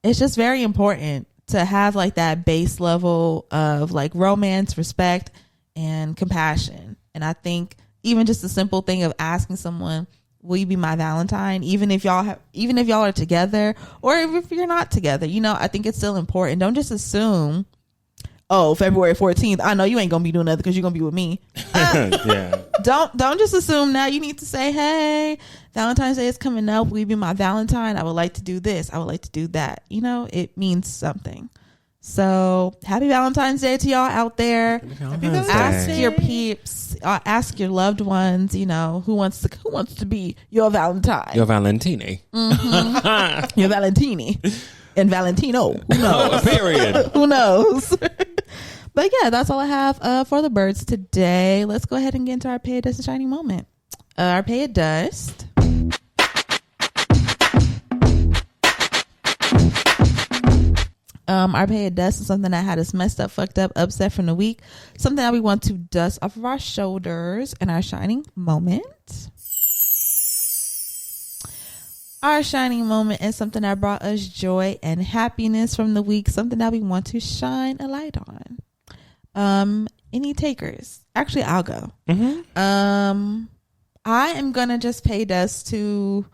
it's just very important to have like that base level of like romance, respect, and compassion. And I think even just the simple thing of asking someone, will you be my Valentine? Even if y'all are together, or if you're not together, I think it's still important. Don't just assume, oh, February 14th, I know you ain't gonna be doing nothing because you're gonna be with me. Yeah. Don't just assume that. You need to say, hey, Valentine's Day is coming up. Will you be my Valentine? I would like to do this. I would like to do that. It means something. So happy Valentine's Day to y'all out there. Ask your peeps, ask your loved ones, who wants to be your Valentine. Your Valentine. Mm-hmm. Your Valentini. And Valentino. Who knows? Period. Who knows? But yeah, that's all I have for the birds today. Let's go ahead and get into our Pay It Dust and Shining moment. Our Pay It Dust. Our Pay It Dust is something that had us messed up, fucked up, upset from the week. Something that we want to dust off of our shoulders. And our shining moment. Our shining moment is something that brought us joy and happiness from the week. Something that we want to shine a light on. Any takers? Actually, I'll go. Mm-hmm. I am gonna just pay dust to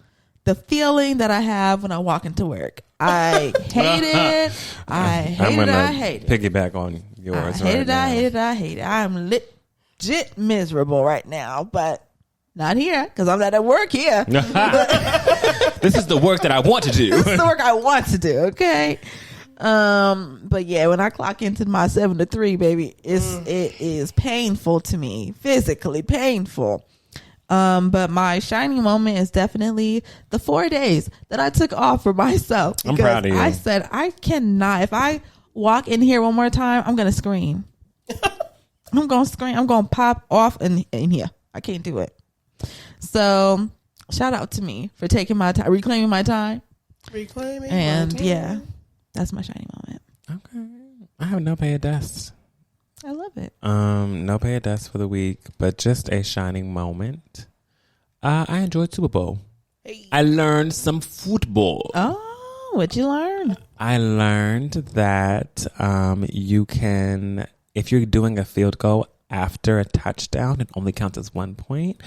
the feeling that I have when I walk into work. I hate it. I hate it. Piggyback on yours. I hate it. I'm legit miserable right now, but not here because I'm not at work here. This is the work that I want to do. This is the work I want to do. Okay. But yeah, when I clock into my 7 to 3, baby, it is painful to me, physically painful. But my shining moment is definitely the 4 days that I took off for myself. I'm proud of you. I said, I cannot. If I walk in here one more time, I'm going to scream. I'm going to scream. I'm going to pop off in here. I can't do it. So shout out to me for taking my time, reclaiming my time. And yeah, that's my shining moment. Okay. I have no Pay It Dust. I love it. No Pay It Dust for the week, but just a shining moment. I enjoyed Super Bowl. Hey. I learned some football. Oh, what'd you learn? I learned that you can, if you're doing a field goal after a touchdown, it only counts as 1 point.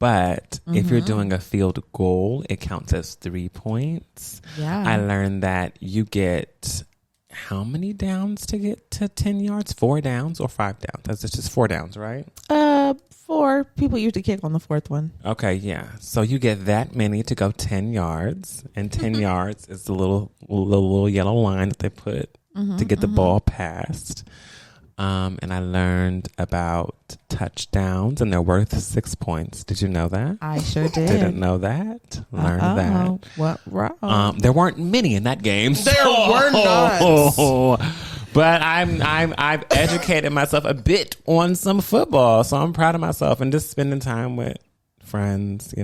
But if you're doing a field goal, it counts as 3 points. Yeah. I learned that you get how many downs to get to 10 yards? 4 downs or 5 downs? That's just 4 downs, right? 4. People usually kick on the 4th one. Okay, yeah. So you get that many to go 10 yards. And 10 yards is the little yellow line that they put to get the ball past. And I learned about touchdowns, and they're worth 6 points. Did you know that? I sure did. Didn't know that. Learned that. What wrong? There weren't many in that game. There were not. But I've educated myself a bit on some football, so I'm proud of myself and just spending time with friends.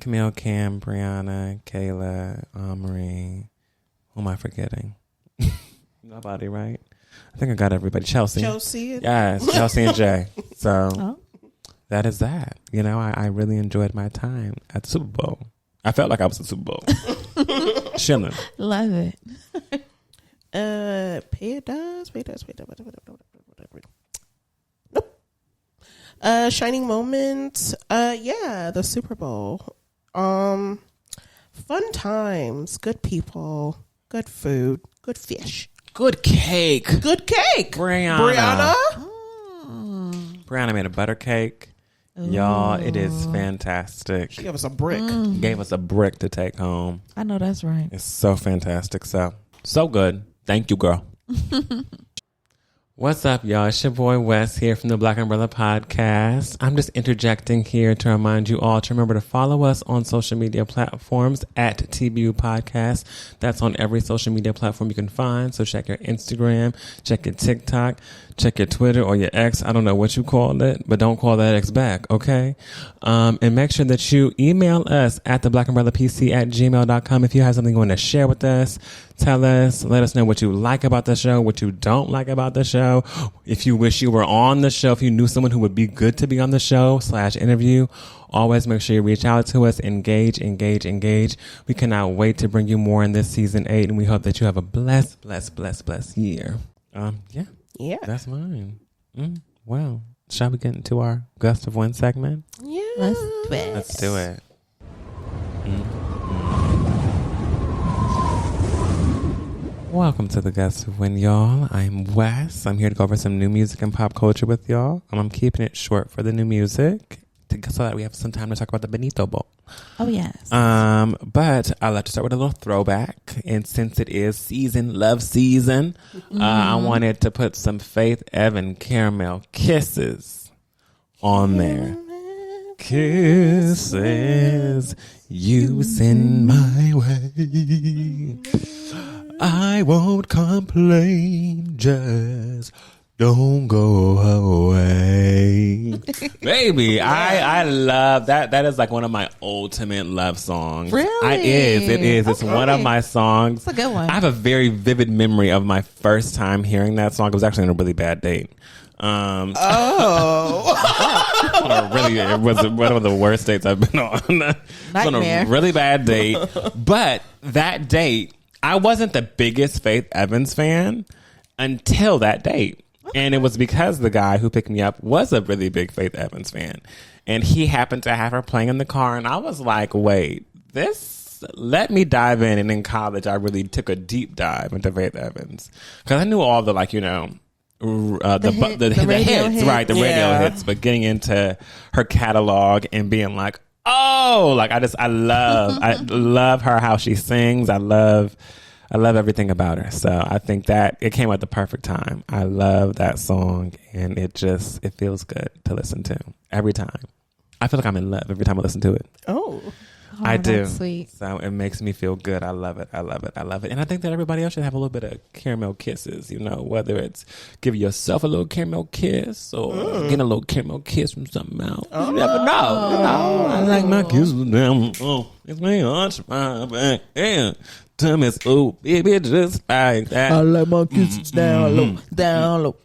Camille, Cam, Brianna, Kayla, Marie. Who am I forgetting? Nobody, right? I think I got everybody. Chelsea. Yes, Chelsea and Jay. So that is that. I really enjoyed my time at the Super Bowl. I felt like I was at the Super Bowl. Chilling. Love it. Pay it does. Nope. Shining moments. The Super Bowl. Fun times. Good people. Good food. Good fish. Good cake. Brianna. Brianna made a butter cake. Ooh. Y'all, it is fantastic. She gave us a brick. Gave us a brick to take home. I know that's right. It's so fantastic. So good. Thank you, girl. What's up, y'all? It's your boy Wes here from the Black Umbrella Podcast. I'm just interjecting here to remind you all to remember to follow us on social media platforms at TBU Podcast. That's on every social media platform you can find. So check your Instagram, check your TikTok, check your Twitter or your X. I don't know what you call it, but don't call that X back, okay? And make sure that you email us at theblackUmbrellaPC@gmail.com if you have something you want to share with us. Tell us, let us know what you like about the show, what you don't like about the show. If you wish you were on the show, if you knew someone who would be good to be on the show /interview, always make sure you reach out to us. Engage. We cannot wait to bring you more in this season 8, and we hope that you have a blessed year. Yeah. That's mine. Well, shall we get into our Gust of Wind segment? Yeah. Let's do it. Welcome to the Gust of Wind, y'all. I'm Wes. I'm here to go over some new music and pop culture with y'all. I'm keeping it short for the new music so that we have some time to talk about the BENITO Bowl. Oh, yes. But I'd like to start with a little throwback. And since it is love season, I wanted to put some Faith Evans Caramel Kisses on there. Kisses you send my way. I won't complain, just don't go away. Baby, I love that. That is like one of my ultimate love songs. Really? It is. It's one of my songs. It's a good one. I have a very vivid memory of my first time hearing that song. It was actually on a really bad date. It was one of the worst dates I've been on. It was on a really bad date. But that date, I wasn't the biggest Faith Evans fan until that date. And it was because the guy who picked me up was a really big Faith Evans fan. And he happened to have her playing in the car. And I was like, wait, let me dive in. And in college, I really took a deep dive into Faith Evans. Because I knew all the, the hits, right? The radio hits. But getting into her catalog and being like, I love her, how she sings. I love everything about her. So I think that it came at the perfect time. I love that song, and it feels good to listen to every time. I feel like I'm in love every time I listen to it. I do. Sweet. So it makes me feel good. I love it. And I think that everybody else should have a little bit of caramel kisses, whether it's give yourself a little caramel kiss or getting a little caramel kiss from something else. You never know. I like my kisses down low. It's me on my back. Yeah. Tell me, oh, baby, just like that. I like my kisses down low, down low.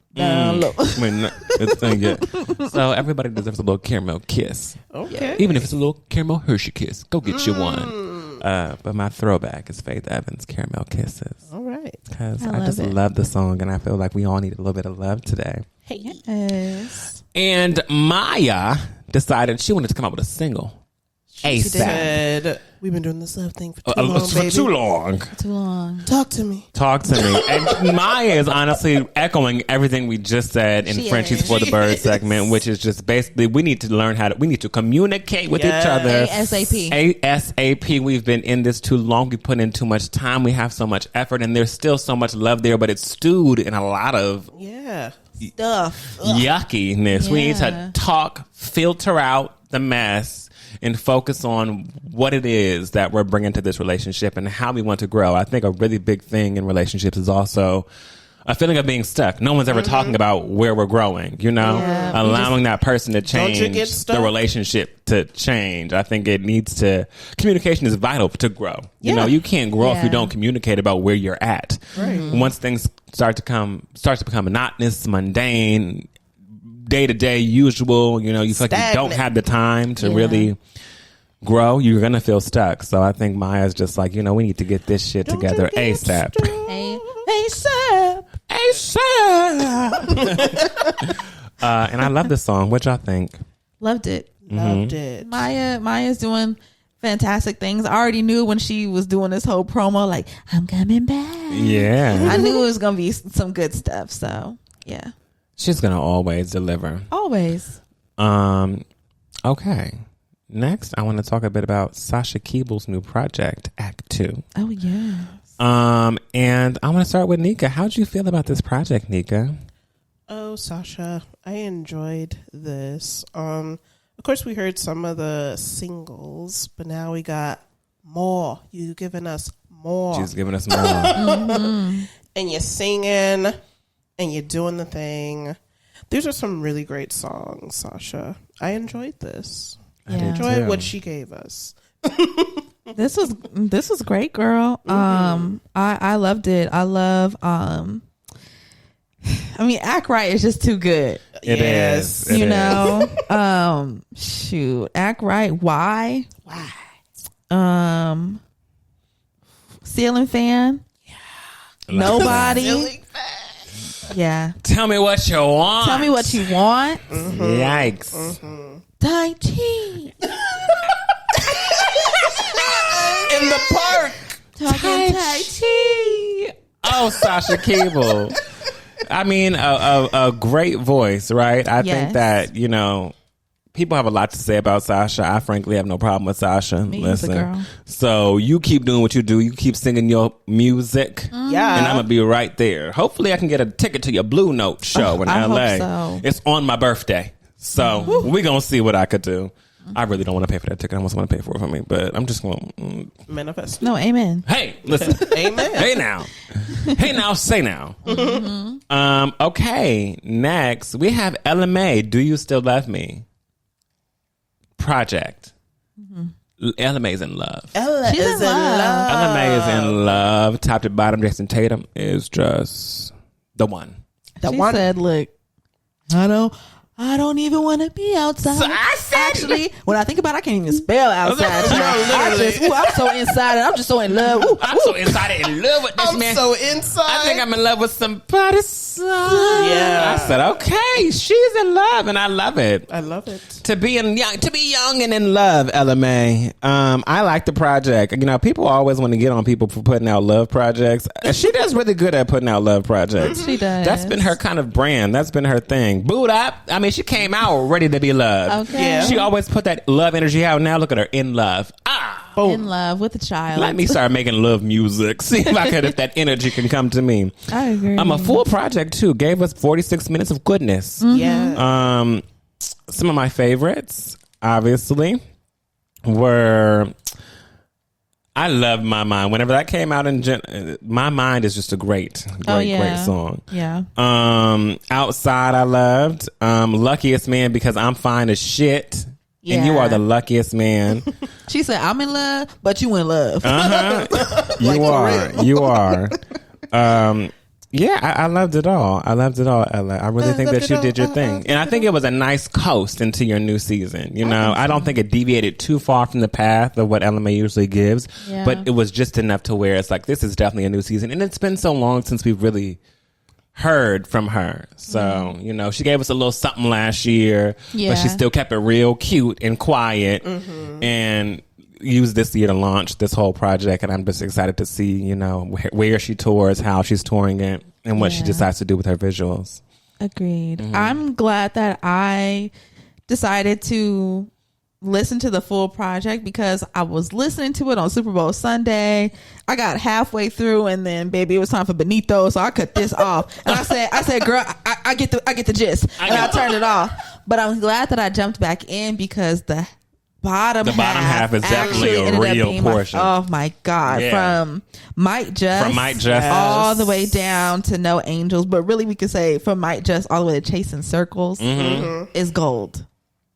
So everybody deserves a little caramel kiss. Okay. Even if it's a little caramel Hershey kiss. Go get you one. But my throwback is Faith Evans Caramel Kisses. All right. Because I just love the song, and I feel like we all need a little bit of love today. Yes. And Maya decided she wanted to come out with a single. ASAP. Said, we've been doing this love thing for too long, For baby. too long. Too long. Talk to me. Talk to me. And Maya is honestly echoing everything we just said in She Frenchie's is. For the Bird segment, which is just basically we need to learn we need to communicate with each other. ASAP. We've been in this too long. We put in too much time. We have so much effort, and there's still so much love there, but it's stewed in a lot of Stuff. yuckiness. Yeah. We need to talk, filter out the mess, and focus on what it is that we're bringing to this relationship and how we want to grow. I think a really big thing in relationships is also a feeling of being stuck. No one's ever talking about where we're growing, allowing that person to change, the relationship to change. I think it needs to, communication is vital to grow. Yeah. You can't grow if you don't communicate about where you're at. Right. Once things start to become monotonous, mundane, day to day, usual, you feel like you don't have the time to really grow, you're going to feel stuck. So I think Maya's just like, we need to get this shit together ASAP. ASAP. And I love this song. What y'all think? Loved it. Loved it. Maya's doing fantastic things. I already knew when she was doing this whole promo, like, I'm coming back. Yeah. I knew it was going to be some good stuff. So, yeah. She's going to always deliver. Always. Okay. Next, I want to talk a bit about Sasha Keable's new project, Act 2. Oh, yeah. And I want to start with Nika. How'd you feel about this project, Nika? Oh, Sasha, I enjoyed this. Of course, we heard some of the singles, but now we got more. You've given us more. She's giving us more. And you're singing, and you're doing the thing. These are some really great songs, Sasha. I enjoyed this. Yeah. I enjoyed what she gave us. This was great, girl. I loved it. I love Act Right is just too good. It is. Shoot. Act Right. Why? Ceiling Fan. Yeah. Nobody. Yeah. Tell me what you want. Tell me what you want. Yikes. Tai Chi. In the park. Talking Tai Chi. Oh, Sasha Keable. I mean, a great voice, right? I think that, people have a lot to say about Sasha. I frankly have no problem with Sasha. Me as a girl. So you keep doing what you do. You keep singing your music. Yeah. And I'm going to be right there. Hopefully I can get a ticket to your Blue Note show in I LA. hope so. It's on my birthday. So we're going to see what I could do. I really don't want to pay for that ticket. I want someone to pay for it for me, but I'm just going to manifest. No, amen. Hey, listen. Amen. Hey now. Hey now, say now. Okay, next we have Ella Mai, Do You Still Love Me? Project. Ella Mai's in love. Ella She's is in love. Ella Mai is in love. Top to bottom, Jason Tatum is just the one. The She one. said, look, I don't even want to be outside. So I said, actually, when I think about it, I can't even spell outside. literally. I'm so inside and I'm just so in love. Ooh, I'm so inside in love with this I'm man. so inside. I think I'm in love with somebody. Yeah. I said, okay, she's in love, and I love it. I love it. To be young and in love, Ella Mai. I like the project. People always want to get on people for putting out love projects. She does really good at putting out love projects. She does. That's been her kind of brand. That's been her thing. Boot up. I mean, she came out ready to be loved. Okay. Yeah. She always put that love energy out. Now look at her in love. Boom. in love with a child. Let me start making love music. See if that energy can come to me. I agree. A full project too. Gave us 46 minutes of goodness. Yeah. Some of my favorites, obviously, were I Love My Mind. Whenever that came out My Mind is just a great song. Yeah. Outside I loved. Luckiest Man Because I'm Fine as Shit. Yeah. And you are the luckiest man. She said, I'm in love, but you in love. You are. I loved it all. Ella. I really think that you did your thing. And I think it was a nice coast into your new season. I don't think it deviated too far from the path of what Ella Mai usually gives. But it was just enough to where it's like, this is definitely a new season. And it's been so long since we've really heard from her. So, you know, she gave us a little something last year, but she still kept it real cute and quiet and used this year to launch this whole project. And I'm just excited to see, you know, where she tours, how she's touring it, and what she decides to do with her visuals. Agreed. I'm glad that I decided to listen to the full project because I was listening to it on Super Bowl Sunday. I got halfway through and then baby, it was time for BENITO, so I cut this off. And I said, girl, I get the gist. And I turned it off. But I'm glad that I jumped back in because the bottom half is definitely a real portion. Oh my God. Yeah. From Might Just all the way down to No Angels. But really we could say from Might Just all the way to Chasing Circles is gold.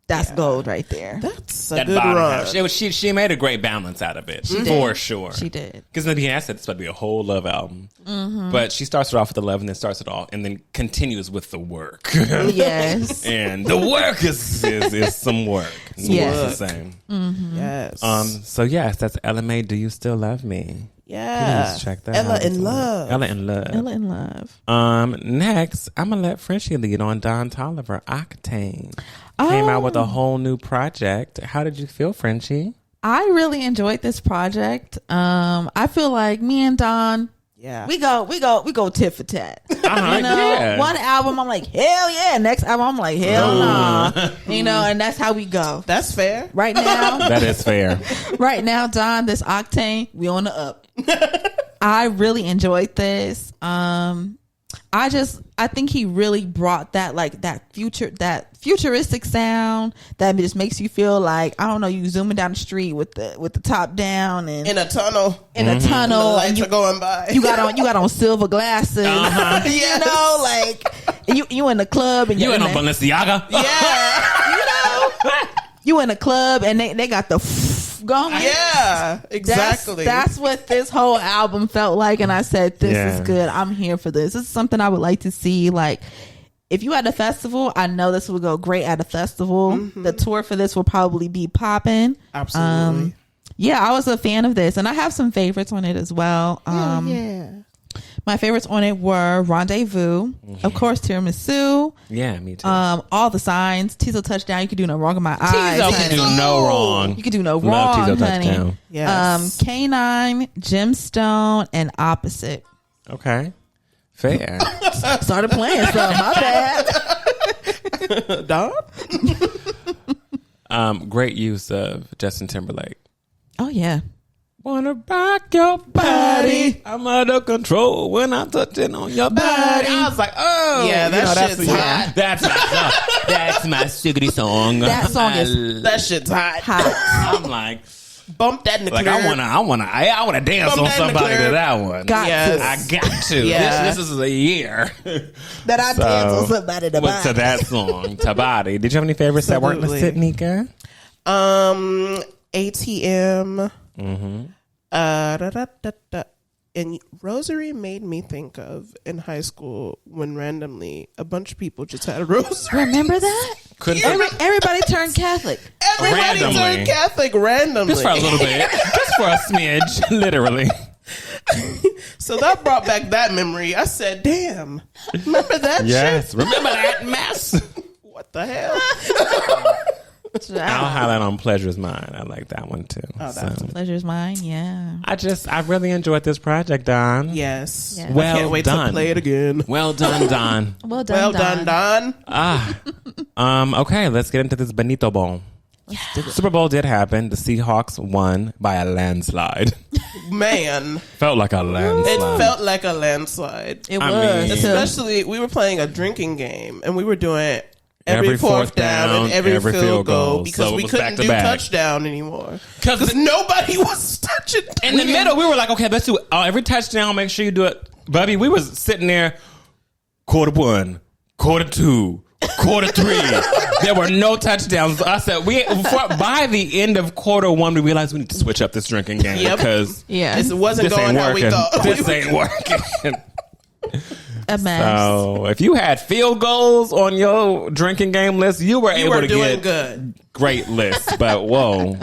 That's gold right there. That's a good run. She made a great balance out of it. For sure. She did. Because in the beginning I said this would be a whole love album. But she starts it off with the love and then starts it all and then continues with the work. Yes. And the work is some work. It's the same. Yes. So yes, that's LMA. Do You Still Love Me? Yeah. Please check that Ella out. in Love. Ella in Love. Ella in Love. Next, I'm gonna let Frenchie lead on Don Toliver, Octane. Came out with a whole new project. How did you feel, Frenchie? I really enjoyed this project. I feel like me and Don, we go tit for tat. You know, one album I'm like, hell yeah. Next album I'm like, hell nah. You know, and that's how we go. That's fair. Right now. That is fair. Right now, Don, this Octane, we on the up. I really enjoyed this. I think he really brought that futuristic sound that just makes you feel like, I don't know, you zooming down the street with the top down and in a tunnel. The lights are going by. You got on silver glasses. You know, like you in the club and you in on Balenciaga. Yeah. You know, you in the club and they got the going. Yeah, exactly. That's what this whole album felt like, and I said, this is good. I'm here for this. This is something I would like to see. Like, if you at a festival, I know this would go great at a festival. The tour for this will probably be popping. Absolutely. Yeah, I was a fan of this, and I have some favorites on it as well. My favorites on it were Rendezvous, of course, Tiramisu. Yeah, me too. All the signs. Tizo Touchdown. You can do no wrong in my eyes. Tizo can do no wrong. You can do no wrong, Love Tizo honey. Touchdown. Yes. K9, Gemstone, and Opposite. Okay. Fair. Started playing, so my bad. Don? Great use of Justin Timberlake. Oh, yeah. Wanna rock your body. I'm out of control when I'm touching on your body. I was like, oh. Yeah, shit's hot. That's my siggity song. That song is that shit's hot. I'm like, bump that in the like club. I wanna dance on somebody to that one. Yes. I got to. Yeah. This is a year that I dance on somebody to to that song, Tabadi. Did you have any favorites that weren't listed, Nika? ATM. And Rosary made me think of in high school when randomly a bunch of people just had a rosary. Remember that? Everybody turned Catholic. Everybody turned Catholic randomly. Just for a little bit. Just for a smidge, literally. So that brought back that memory. I said, damn, remember that shit? Remember that mess? What the hell? I'll highlight on Pleasure's Mine. I like that one too. Oh, that's Pleasure's Mine, yeah. I really enjoyed this project, Don. Yes. Yeah. Well I can't wait done. to play it again. Well done, Don. Well done, Don. Okay, let's get into this BENITO Bowl. Super Bowl did happen. The Seahawks won by a landslide. Man. Felt like a landslide. It felt like a landslide. It was. Especially, we were playing a drinking game, and we were doing every fourth down and every field goal because we couldn't do touchdown anymore because nobody was touching. In the middle, we were like, okay, let's do every touchdown. Make sure you do it, Bubby. We was sitting there, quarter one, quarter two, quarter three. There were no touchdowns. I said by the end of quarter one, we realized we need to switch up this drinking game because this wasn't going how we thought. This ain't working. A mess. So if you had field goals on your drinking game list, you were able to get good. Great list. But whoa.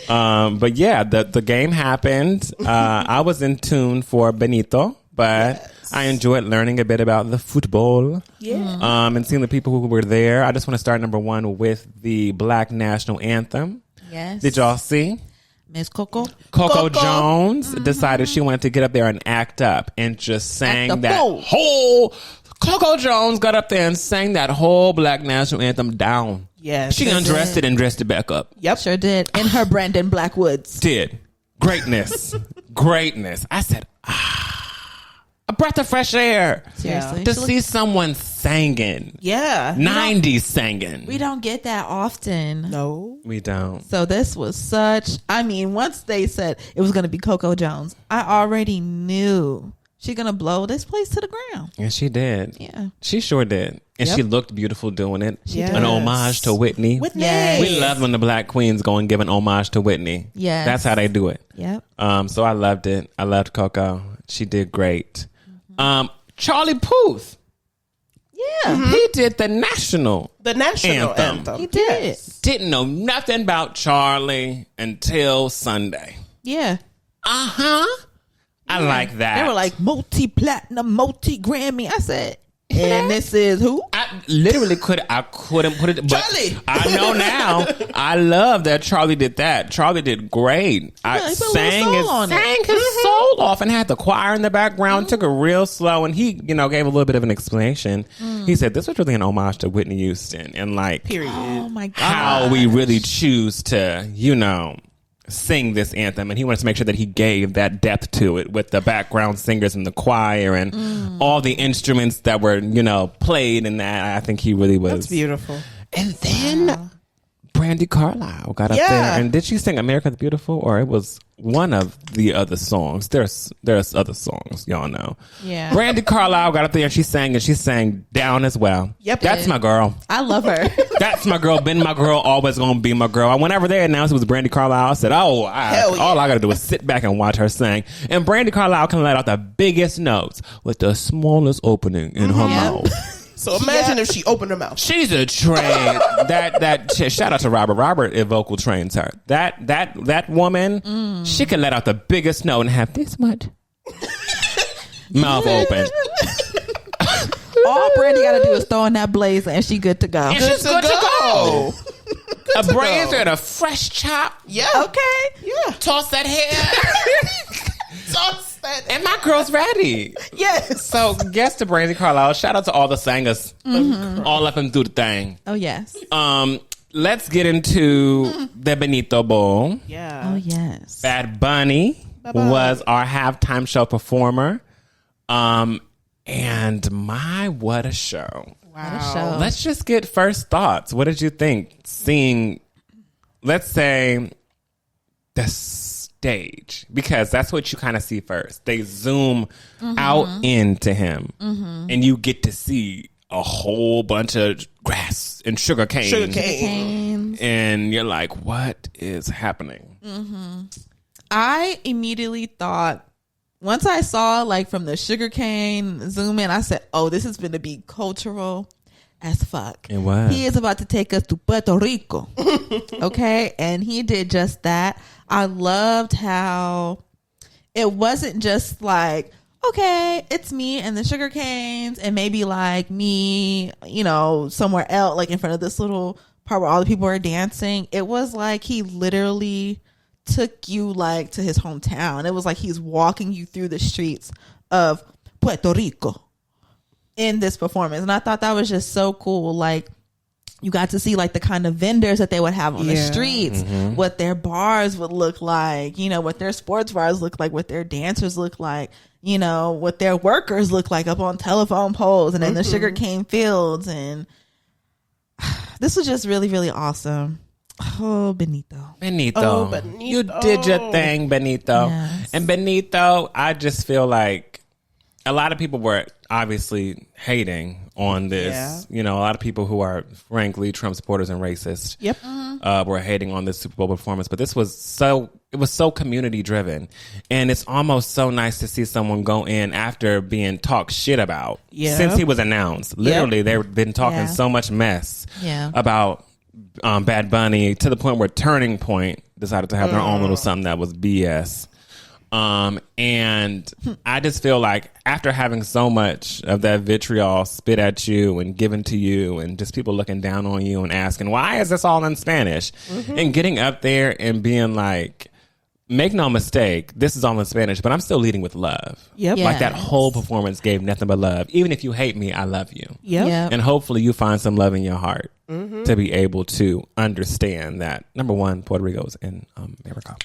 But yeah, the game happened. I was in tune for BENITO, but I enjoyed learning a bit about the football. Yeah. And seeing the people who were there. I just want to start number one with the Black National Anthem. Yes. Did y'all see? Miss Coco? Coco Jones decided she wanted to get up there and act up and just sang that whole... Coco Jones got up there and sang that whole Black National Anthem down. Yes. She undressed it and dressed it back up. Yep. Sure did. In her Brandon Blackwoods. Did. Greatness. Greatness. I said, a breath of fresh air. Seriously. To see someone singing. Yeah. 90s singing. We don't get that often. No. We don't. So this was once they said it was going to be Coco Jones, I already knew she's going to blow this place to the ground. And she did. Yeah. She sure did. And she looked beautiful doing it. Yes. An homage to Whitney. Yes. We love when the Black queens go and give an homage to Whitney. Yes. That's how they do it. Yep. So I loved it. I loved Coco. She did great. Charlie Puth. Yeah. He did the national anthem. He did. Yes. Didn't know nothing about Charlie until Sunday. Yeah. I like that. They were like multi-platinum, multi-Grammy. I said, and this is who? I literally couldn't put it. But Charlie! I know now. I love that Charlie did that. Charlie did great. I he put a sang little soul on it. his soul off and had the choir in the background. Took it real slow, and he, gave a little bit of an explanation. He said this was really an homage to Whitney Houston, and Period. Oh my God. how we really choose to, sing this anthem. And he wanted to make sure that he gave that depth to it with the background singers and the choir and all the instruments that were, played in that. I think he really was. That's beautiful. And then Brandi Carlile got up there. And did she sing America the Beautiful? Or it was one of the other songs. There's other songs, y'all know. Yeah. Brandi Carlile got up there and she sang down as well. Yep. That's my girl. I love her. That's my girl. Been my girl. Always gonna be my girl. Whenever they announced it was Brandi Carlile, I said, all I gotta do is sit back and watch her sing. And Brandi Carlile can let out the biggest notes with the smallest opening in her mouth. So imagine if she opened her mouth. She's a train. Shout out to Robert. Robert vocal trains her. That woman, she can let out the biggest note and have this much mouth open. All Brandy got to do is throw in that blazer and she good to go. And she's good to go. A to blazer go. and a fresh chop. Yeah. Okay. Yeah. Toss that hair. Toss that. And my girl's ready. Yes. So, guess to Brandi Carlile. Shout out to all the singers. All up and do the thing. Oh, yes. Let's get into the BENITO Bowl. Yeah. Oh, yes. Bad Bunny was our halftime show performer. And what a show. Wow. What a show. Let's just get first thoughts. What did you think seeing, let's say, the stage? Because that's what you kind of see first. They zoom out into him and you get to see a whole bunch of grass and sugar cane. And you're like, what is happening? I immediately thought, once I saw from the sugarcane zoom in, I said, oh, this is going to be cultural as fuck. It was. He is about to take us to Puerto Rico. Okay. And he did just that. I loved how it wasn't just okay, it's me and the sugar canes and maybe me, somewhere else, in front of this little part where all the people are dancing. It was he literally took you to his hometown. It was he's walking you through the streets of Puerto Rico in this performance. And I thought that was just so cool. You got to see the kind of vendors that they would have on the streets, what their bars would look like, what their sports bars look like, what their dancers look like, what their workers look like up on telephone poles and in the sugarcane fields. And this was just really, really awesome. Oh, BENITO. Oh, BENITO. You did your thing, BENITO. Yes. And BENITO, I just feel like a lot of people were obviously hating on this. A lot of people who are, frankly, Trump supporters and racist were hating on this Super Bowl performance. But it was so community driven. And it's almost so nice to see someone go in after being talked shit about since he was announced. Literally, they've been talking so much mess about Bad Bunny to the point where Turning Point decided to have their own little something that was BS. And I just feel like after having so much of that vitriol spit at you and given to you and just people looking down on you and asking, why is this all in Spanish? And getting up there and being like, make no mistake, this is all in Spanish, but I'm still leading with love. Yep. Like that whole performance gave nothing but love. Even if you hate me, I love you. Yep. And hopefully you find some love in your heart to be able to understand that, number one, Puerto Rico's in America.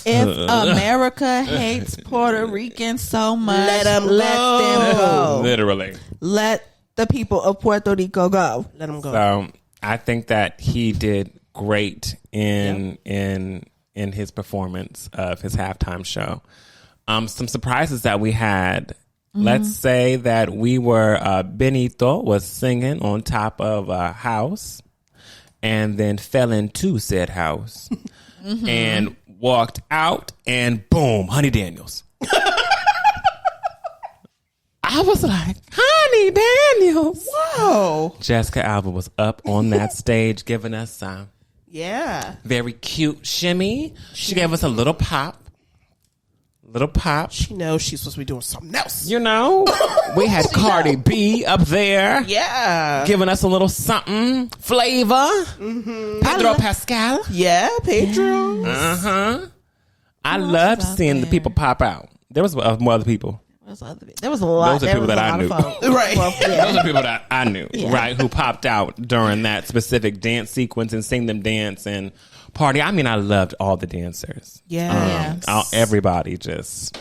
If America hates Puerto Ricans so much, Let them go. Literally. Let the people of Puerto Rico go. Let them go. So I think that he did great in his performance of his halftime show. Some surprises that we had. Let's say that we were BENITO was singing on top of a house and then fell into said house and walked out and boom, Honey Daniels. I was like, Honey Daniels. Whoa. Jessica Alba was up on that stage giving us some Yeah. very cute shimmy. She gave us a little pop. She knows she's supposed to be doing something else. You know, we had Cardi B up there. Yeah. Giving us a little something. Flavor. Pedro Pascal. Yeah, Pedro. I loved seeing the people pop out. There was more other people. There was a lot. Those are people that I knew. Right. Those are people that I knew, right, who popped out during that specific dance sequence and sing them dance and party. I mean, I loved all the dancers. Yes. Everybody just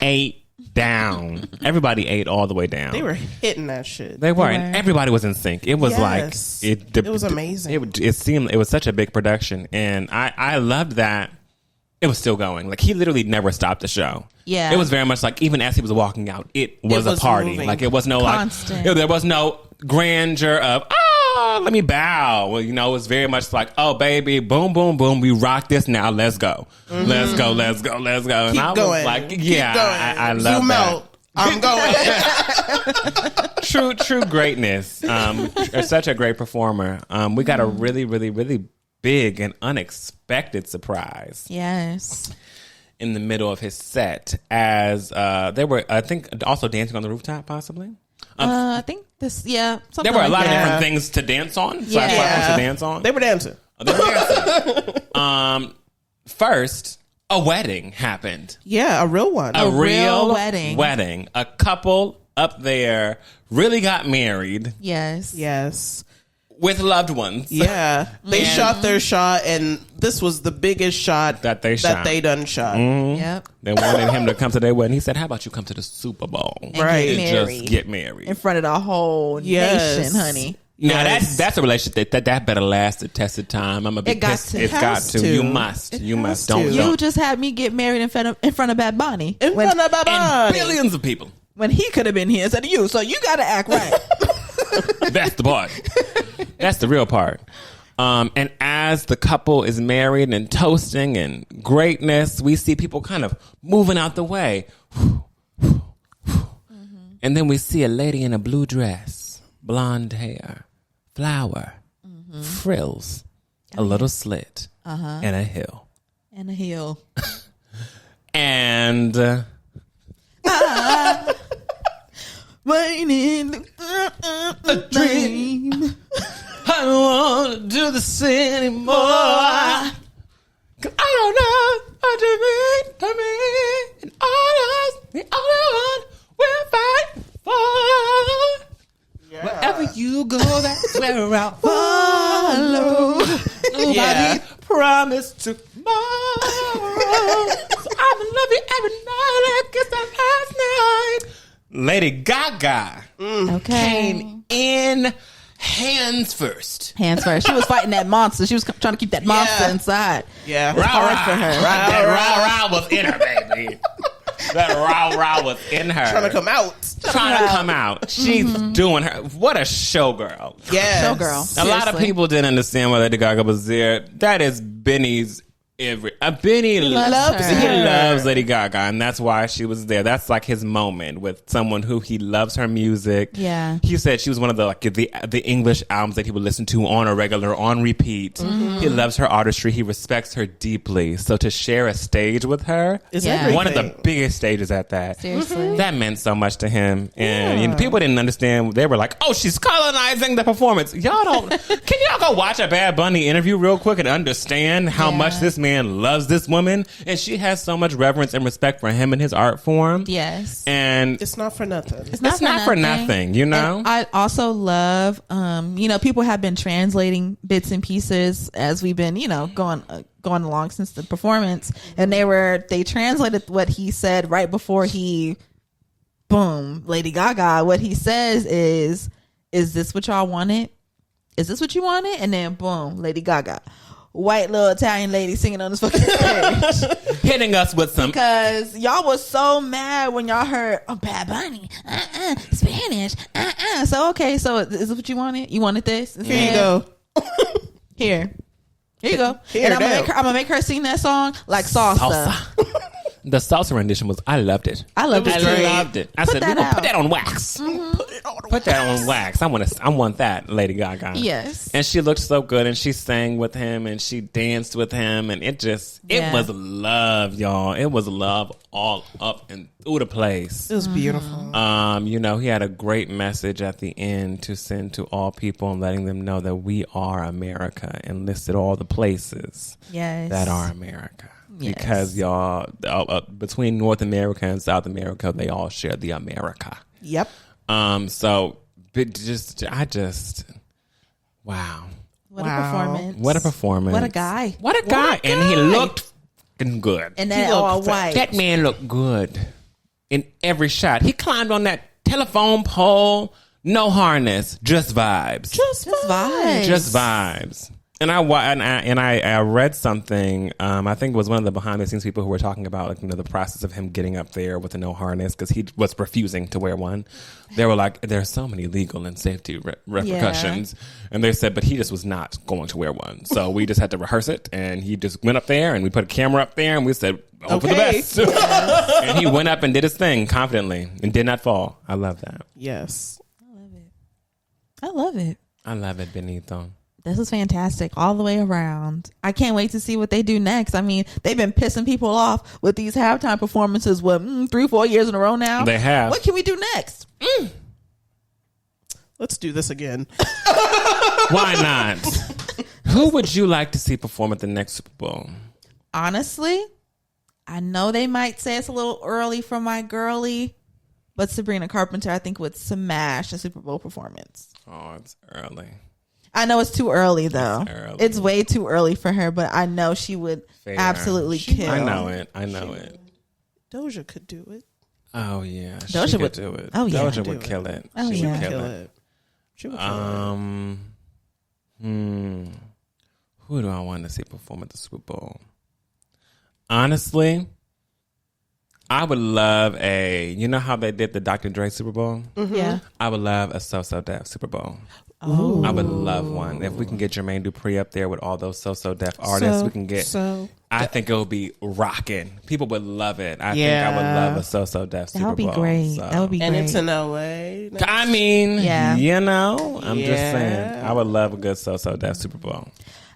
ate down. Everybody ate all the way down. They were hitting that shit. They were, and everybody was in sync. It was Yes. like It was amazing. It seemed it was such a big production, and I loved that. It was still going. Like, he literally never stopped the show. Yeah. It was very much like, even as he was walking out, it was a party. moving. Like, it was no Constant. like, there was no grandeur of, let me bow. Well, you know, it was very much like, oh, baby, boom, boom, boom. We rock this now. Let's go. Let's go. Let's go. Let's go. And Keep I going. was like, Keep yeah, going. I love Zoom that. out. I'm going. True greatness. Such a great performer. We got a really, really, really big and unexpected surprise. Yes. In the middle of his set, as they were, I think, also dancing on the rooftop, possibly. I think this, There something were a like lot of that. different things to dance on. Yeah. Platforms to dance on. They were dancing. They were dancing. First, a wedding happened. Yeah, a real one. A real real wedding. A couple up there really got married Yes. Yes. with loved ones. Yeah. They And- shot their shot, and this was the biggest shot That they shot. done shot. Yep. They wanted him to come to their wedding. He said, how about you come to the Super Bowl? Right. And Get just married. get married. In front of the whole Yes. nation, honey. Now Yes. that's a relationship that better last the test of time. I'm a big It got pissed. to. It's It got has to. to. You must. It You has must. to. Don't. You don't. just had me get married in front of Bad Bunny. In front of Bad And Bunny. billions of people. When he could have been here instead of you. So you got to act right. That's the part. That's the real part. And as the couple is married and toasting and greatness, we see people kind of moving out the way. And then we see a lady in a blue dress, blonde hair, flower, frills, a little slit, and a hill. And a heel. And Waiting a dream. I don't want to do this anymore. 'Cause I don't know what you mean to me. And all us, the only one we're fighting for. Wherever you go, that's where I'll follow. Nobody promised tomorrow. So I'ma love you every night like it's the last night. Lady Gaga Okay. came in hands first. Hands first. She was fighting that monster. She was trying to keep that monster Yeah. inside. Yeah. It's hard for her. That rah was in her, baby. That rah was in her. Trying to come out. Trying to come out. She's doing her. What a showgirl. Yeah. Showgirl. A lot of Seriously. people didn't understand why Lady Gaga was there. That is Benny's Benny loves her. He loves Lady Gaga, and that's why she was there. That's like his moment with someone who he loves her music. Yeah, he said she was one of the English albums that he would listen to on a regular, on repeat. He loves her artistry. He respects her deeply. So to share a stage with her is one of the biggest stages at that. Seriously, that meant so much to him, and people didn't understand. They were like, "Oh, she's colonizing the performance." Y'all don't. Can y'all go watch a Bad Bunny interview real quick and understand how much this man loves this woman, and she has so much reverence and respect for him and his art form. Yes, and it's not for nothing. It's not for nothing. You know. And I also love, people have been translating bits and pieces as we've been, going along since the performance, and they translated what he said right before Lady Gaga. What he says is this what y'all wanted? Is this what you wanted? And then boom, Lady Gaga. White little Italian lady singing on this fucking stage. Hitting us with some. Because y'all was so mad when y'all heard, Bad Bunny, Spanish, So, okay, so is this what you wanted? You wanted this? Here you go. Here you go. Here, and I'm gonna make her sing that song like salsa. The salsa rendition was, I loved it. I loved it. I said, we're gonna put that on wax. Put that on wax. I want that, Lady Gaga. Yes. And she looked so good, and she sang with him, and she danced with him, and it was love, y'all. It was love all up and through the place. It was beautiful. He had a great message at the end to send to all people and letting them know that we are America, and listed all the places that are America. Yes. Because y'all, between North America and South America, they all share the America. Yep. So I just, wow. What a performance. What a performance. What a guy. What a guy. And he looked good. And that all white. That man looked good in every shot. He climbed on that telephone pole, no harness, just vibes. Just vibes. Just vibes. And I read something. I think it was one of the behind the scenes people who were talking about the process of him getting up there with a no harness because he was refusing to wear one. They were like, "There's so many legal and safety repercussions," and they said, "But he just was not going to wear one." So we just had to rehearse it, and he just went up there, and we put a camera up there, and we said, "Hope for the best." And he went up and did his thing confidently and did not fall. I love that. Yes, I love it. I love it, Benito. This is fantastic all the way around. I can't wait to see what they do next. I mean, they've been pissing people off with these halftime performances, 3-4 years in a row now? They have. What can we do next? Let's do this again. Why not? Who would you like to see perform at the next Super Bowl? Honestly, I know they might say it's a little early for my girlie, but Sabrina Carpenter, I think, would smash a Super Bowl performance. Oh, it's early. I know it's too early, though. It's way too early for her, but I know she would absolutely kill. I know it. Doja could do it. Oh, yeah. Doja she would do it. Oh, yeah. Doja would kill it. Oh, she yeah. would kill it. She would kill it. Who do I want to see perform at the Super Bowl? Honestly, I would love you know how they did the Dr. Dre Super Bowl? Mm-hmm. Yeah. I would love a So Def Super Bowl. Oh. I would love one. If we can get Jermaine Dupri up there with all those So Def artists, we can get. I think it would be rocking. People would love it. I think I would love a So Def Super Bowl. That would be great. So. That would be great. And it's in LA. I mean, yeah. I'm just saying. I would love a good So Def Super Bowl.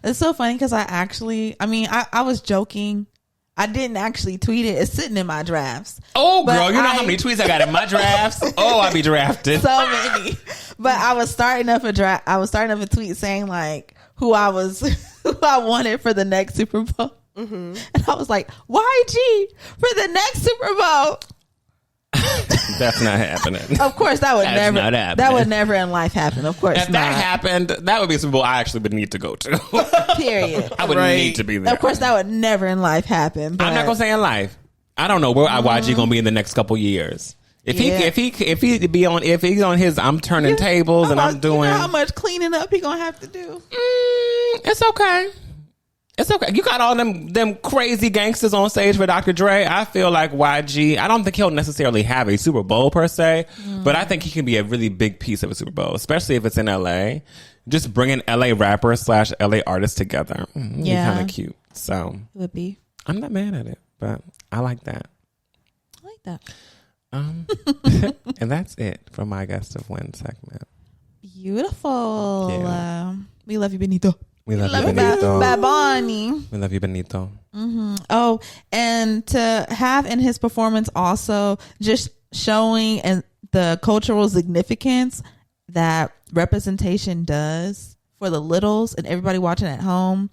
It's so funny because I was joking. I didn't actually tweet it. It's sitting in my drafts. Oh, girl, you know how many tweets I got in my drafts? Oh, I be drafted. So many. But I was starting up a tweet saying like who I wanted for the next Super Bowl. Mm-hmm. And I was like, YG for the next Super Bowl. That's not happening. Of course, that would never. Not happening. That would never in life happen. Of course, if that happened, that would be a Super Bowl I actually would need to go to. Period. I would need to be there. Of course, that would never in life happen. But I'm not gonna say in life. I don't know where YG gonna be in the next couple years. If he's on his, I'm turning tables and I'm doing. You know how much cleaning up he gonna have to do? It's okay. It's okay. You got all them crazy gangsters on stage for Dr. Dre. I feel like YG, I don't think he'll necessarily have a Super Bowl per se, but I think he can be a really big piece of a Super Bowl, especially if it's in LA. Just bringing LA rappers / LA artists together. Be kind of cute. So It would be. I'm not mad at it, but I like that. I like that. And that's it for my Gust of Wind segment. Beautiful. Yeah. We love you, Benito. We love you, you, Benito. Bad Bunny. We love you, Benito. Mm-hmm. Oh, and to have in his performance also just showing and the cultural significance that representation does for the littles and everybody watching at home.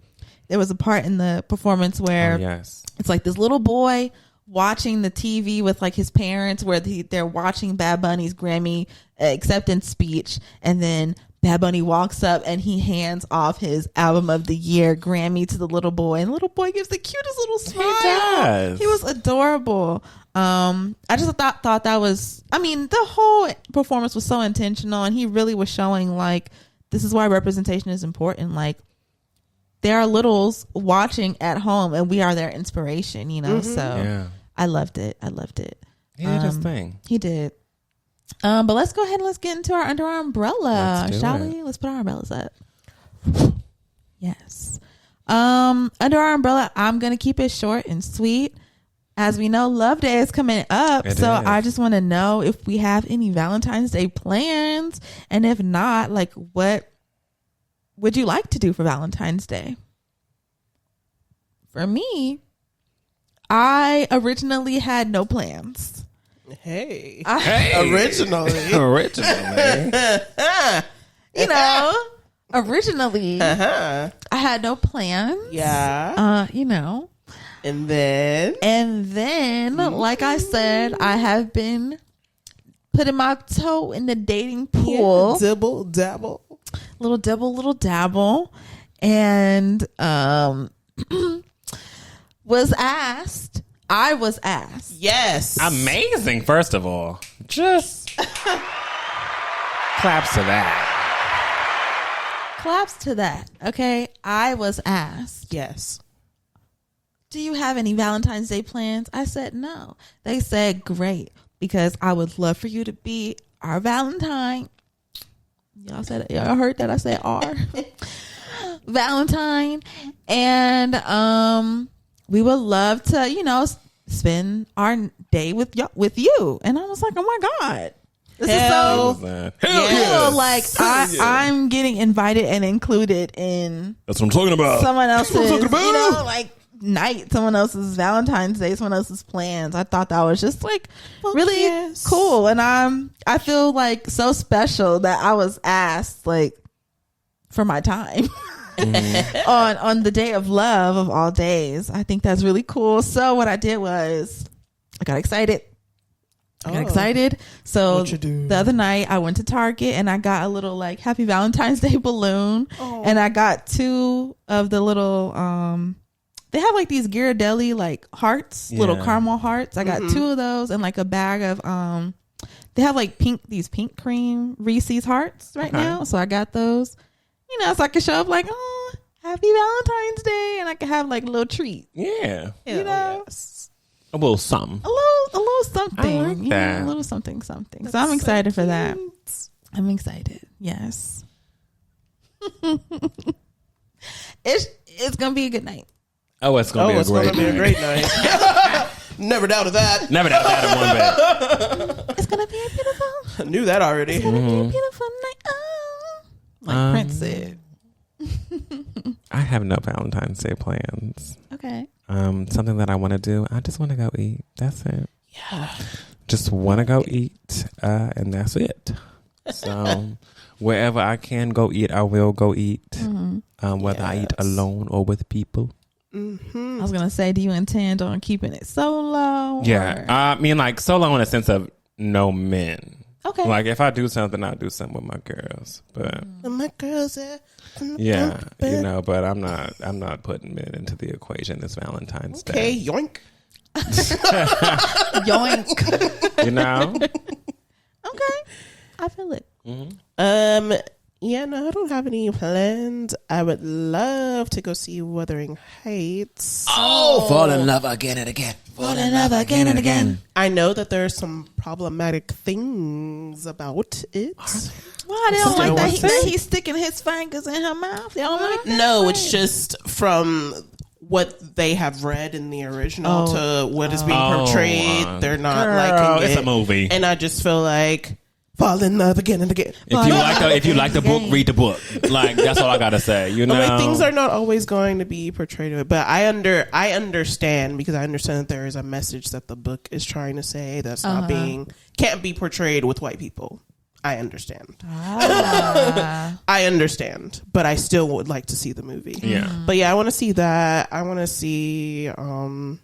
There was a part in the performance where it's like this little boy watching the TV with like his parents where they're watching Bad Bunny's Grammy acceptance speech, and then Bad Bunny walks up and he hands off his album of the year Grammy to the little boy, and the little boy gives the cutest little smile. He does. He was adorable. I just thought that was, I mean, the whole performance was so intentional, and he really was showing like this is why representation is important. Like there are littles watching at home and we are their inspiration, you know. So I loved it. He did his thing. He did. But let's go ahead and let's get into our under our umbrella, shall we? Let's put our umbrellas up. Yes. Under our umbrella, I'm gonna keep it short and sweet. As we know, Love Day is coming up. I just want to know if we have any Valentine's Day plans, and if not, like what would you like to do for Valentine's Day? For me, I originally had no plans. Hey. Originally. You know, originally, I had no plans. Yeah. You know. And then, like I said, I have been putting my toe in the dating pool. Dibble, dabble. Little dabble. And was asked. I was asked. Yes. Amazing, first of all. Just claps to that. Claps to that. Okay. I was asked. Yes. Do you have any Valentine's Day plans? I said no. They said great, because I would love for you to be our Valentine. Y'all heard that I said our Valentine, and we would love to, you know, spend our day with you. And I was like, oh my God, this is so Hell like I'm getting invited and included in. That's what I'm talking about. Someone else's, you know, like night, someone else's Valentine's Day, someone else's plans. I thought that was just like really cool, and I feel like so special that I was asked like for my time on the day of love of all days. I think that's really cool. So what I did was I got excited. So the other night I went to Target and I got a little like Happy Valentine's Day balloon, and I got 2 of the little they have like these Ghirardelli like hearts, little caramel hearts. I got 2 of those and like a bag of they have like these pink cream Reese's hearts right now. So I got those, you know, so I could show up like, oh, Happy Valentine's Day, and I could have like a little treat. Yeah. You know? Yes. A little something. A little something. I like that. A little something. That's so I'm excited for that. I'm excited. Yes. It's gonna be a good night. Oh, it's gonna be a great night. Never doubted that. Never doubted that in one bit. It's gonna be a beautiful. I knew that already. It's gonna be a beautiful night. Oh, like Prince said. I have no Valentine's Day plans. Okay. Something that I want to do. I just want to go eat. That's it. Yeah. Just want to go eat, and that's it. So wherever I can go eat, I will go eat. Whether I eat alone or with people. I was gonna say, do you intend on keeping it solo? Yeah, I mean, like solo in a sense of no men. Okay. Like if I do something, I'll do something with my girls. But my girls, yeah, you know. But I'm not putting men into the equation this Valentine's Day. Okay, yoink. Yoink. You know. Okay, I feel it. Yeah, no, I don't have any plans. I would love to go see Wuthering Heights. Oh, fall in love again and again. Fall in love again and again. I know that there's some problematic things about it. Why they don't like that? He's sticking his fingers in her mouth. They don't like that. No, it's just from what they have read in the original to what is being portrayed. They're not liking it. It's a movie. And I just feel like fall in love again and again. If you like the book, read the book. Like, that's all I gotta say. You know, like, things are not always going to be portrayed. But I understand, because I understand that there is a message that the book is trying to say that's not can't be portrayed with white people. I understand. I understand, but I still would like to see the movie. Yeah. But yeah, I want to see that. I want to see. I don't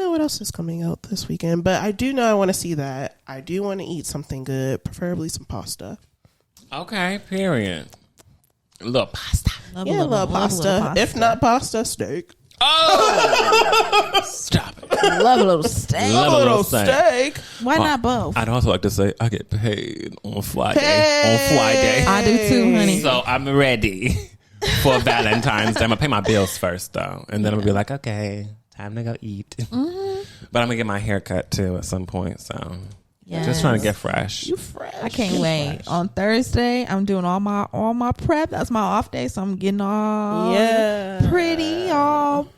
know what else is coming out this weekend, but I do know I want to see that. I do want to eat something good, preferably some pasta. Okay. Period. A little pasta. Love A little pasta. If not pasta, steak. Oh, stop it. Love a little steak. Love a little steak. Why not both? I'd also like to say I get paid on Friday. On Friday. I do too, honey. So I'm ready for Valentine's Day. I'm gonna pay my bills first though, and then I'm gonna be like, okay, time to go eat. But I'm gonna get my hair cut too at some point. So just trying to get fresh. You fresh. I can't wait. On Thursday, I'm doing all my prep. That's my off day, so I'm getting all pretty, all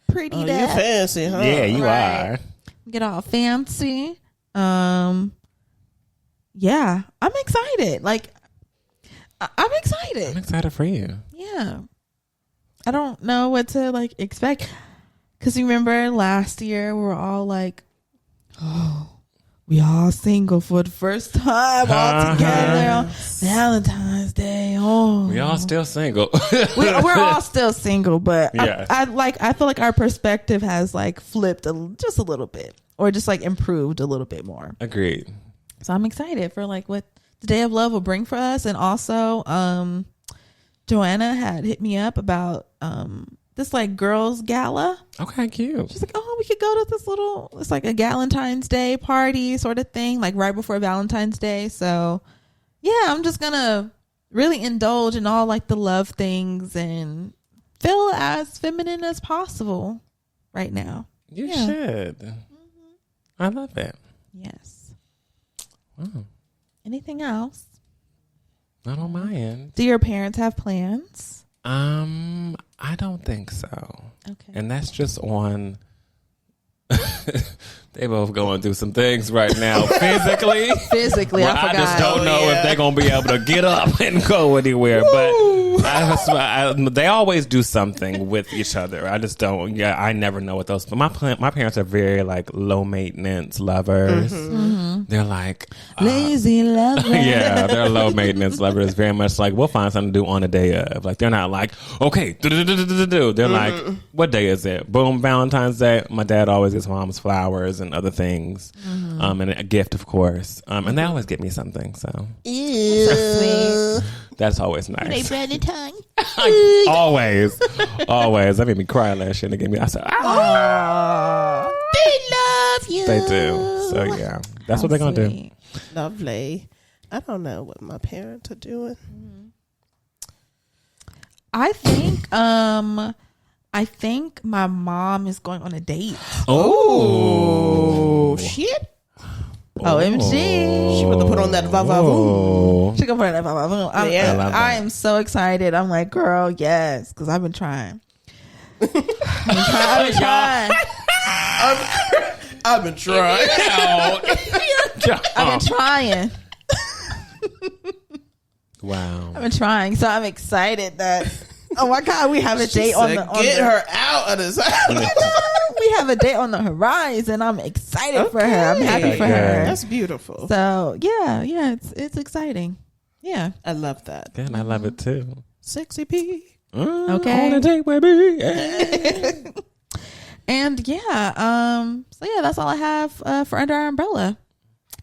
pretty. You fancy, huh? Yeah, you are. Get all fancy. Yeah, I'm excited. Like, I'm excited. I'm excited for you. Yeah, I don't know what to like expect, because you remember last year we were all like, oh, we all single for the first time all together on Valentine's Day. Oh, We all still single. we're all still single, but Yes. I feel like our perspective has like flipped just a little bit, or just like improved a little bit more. Agreed. So I'm excited for like what the Day of Love will bring for us. And also, Joanna had hit me up about this like girls gala. Okay, cute. She's like, oh, we could go to this little, it's like a Galentine's Day party sort of thing, like right before Valentine's Day. So yeah, I'm just gonna really indulge in all like the love things and feel as feminine as possible right now. You should. I love it. Yes. Wow. Anything else? Not on my end. Do your parents have plans? I don't think so. Okay. And that's just on. They both going through some things right now physically. Physically, Well, I forgot. I just don't know if they're gonna be able to get up and go anywhere. But they always do something with each other. I just don't. Yeah, I never know what those. But my parents are very like low maintenance lovers. They're like Lazy lover. yeah, they're low maintenance lovers. Very much like we'll find something to do on the day of. Like they're not like okay, they're like what day is it? Boom, Valentine's Day. My dad always gets mom's flowers and other things, and a gift, of course. And they always get me something. So Sweet. that's always nice. Valentine. always. That made me cry last year. They gave me. I said, They love you. they do. So yeah, that's what they're gonna do. Lovely. I don't know what my parents are doing. I think my mom is going on a date. Oh Shit. OMG. She about to put on that va-va-voom. She gonna put it in. I love that. I am so excited. I'm like, girl, yes, because I've been trying. I've been trying. I've been trying. I've been trying. Wow. I've been trying. So I'm excited that. Oh my God, we have a date on the. Get her out of this house. We have a date on the horizon. I'm excited for her. I'm happy for her. That's beautiful. So yeah, it's exciting. Yeah. I love that. Yeah, and I love it too. Sexy P. Okay. On a date with me. Yeah. And yeah, so yeah, that's all I have for Under Our Umbrella.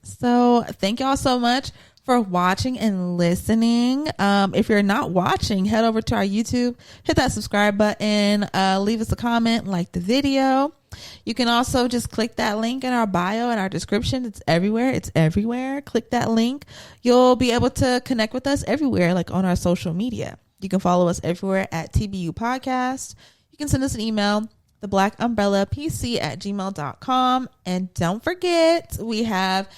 So thank y'all so much for watching and listening. If you're not watching, head over to our YouTube, hit that subscribe button, leave us a comment, like the video. You can also just click that link in our bio and our description. It's everywhere. Click that link. You'll be able to connect with us everywhere, like on our social media. You can follow us everywhere at TBU Podcast. You can send us an email, theblackUmbrellaPC@gmail.com. And don't forget, we have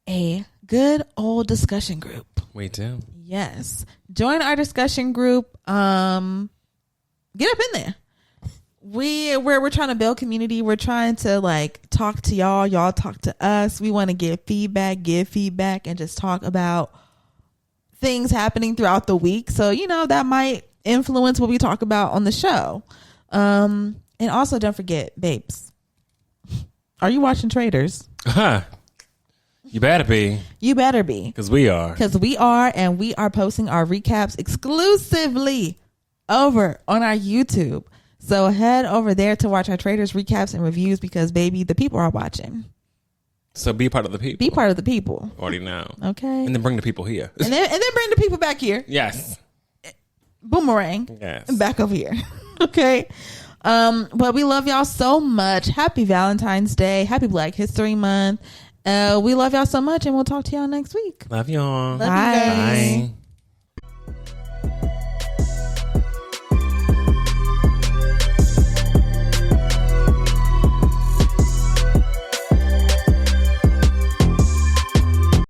a good old discussion group. We do. Yes. Join our discussion group. Get up in there. we're trying to build community. We're trying to like talk to y'all. Y'all talk to us. We want to give feedback, and just talk about things happening throughout the week. So, you know, that might influence what we talk about on the show. And also don't forget, babes, are you watching Traders? You better be. You better be. Because we are. And we are posting our recaps exclusively over on our YouTube. So head over there to watch our Traders recaps and reviews because, baby, the people are watching. So be part of the people. Be part of the people. Already know. Okay. And then bring the people here. And then bring the people back here. Yes. Boomerang. Yes. Back over here. Okay. But we love y'all so much. Happy Valentine's Day. Happy Black History Month. We love y'all so much, and we'll talk to y'all next week. Love y'all. Bye. Bye.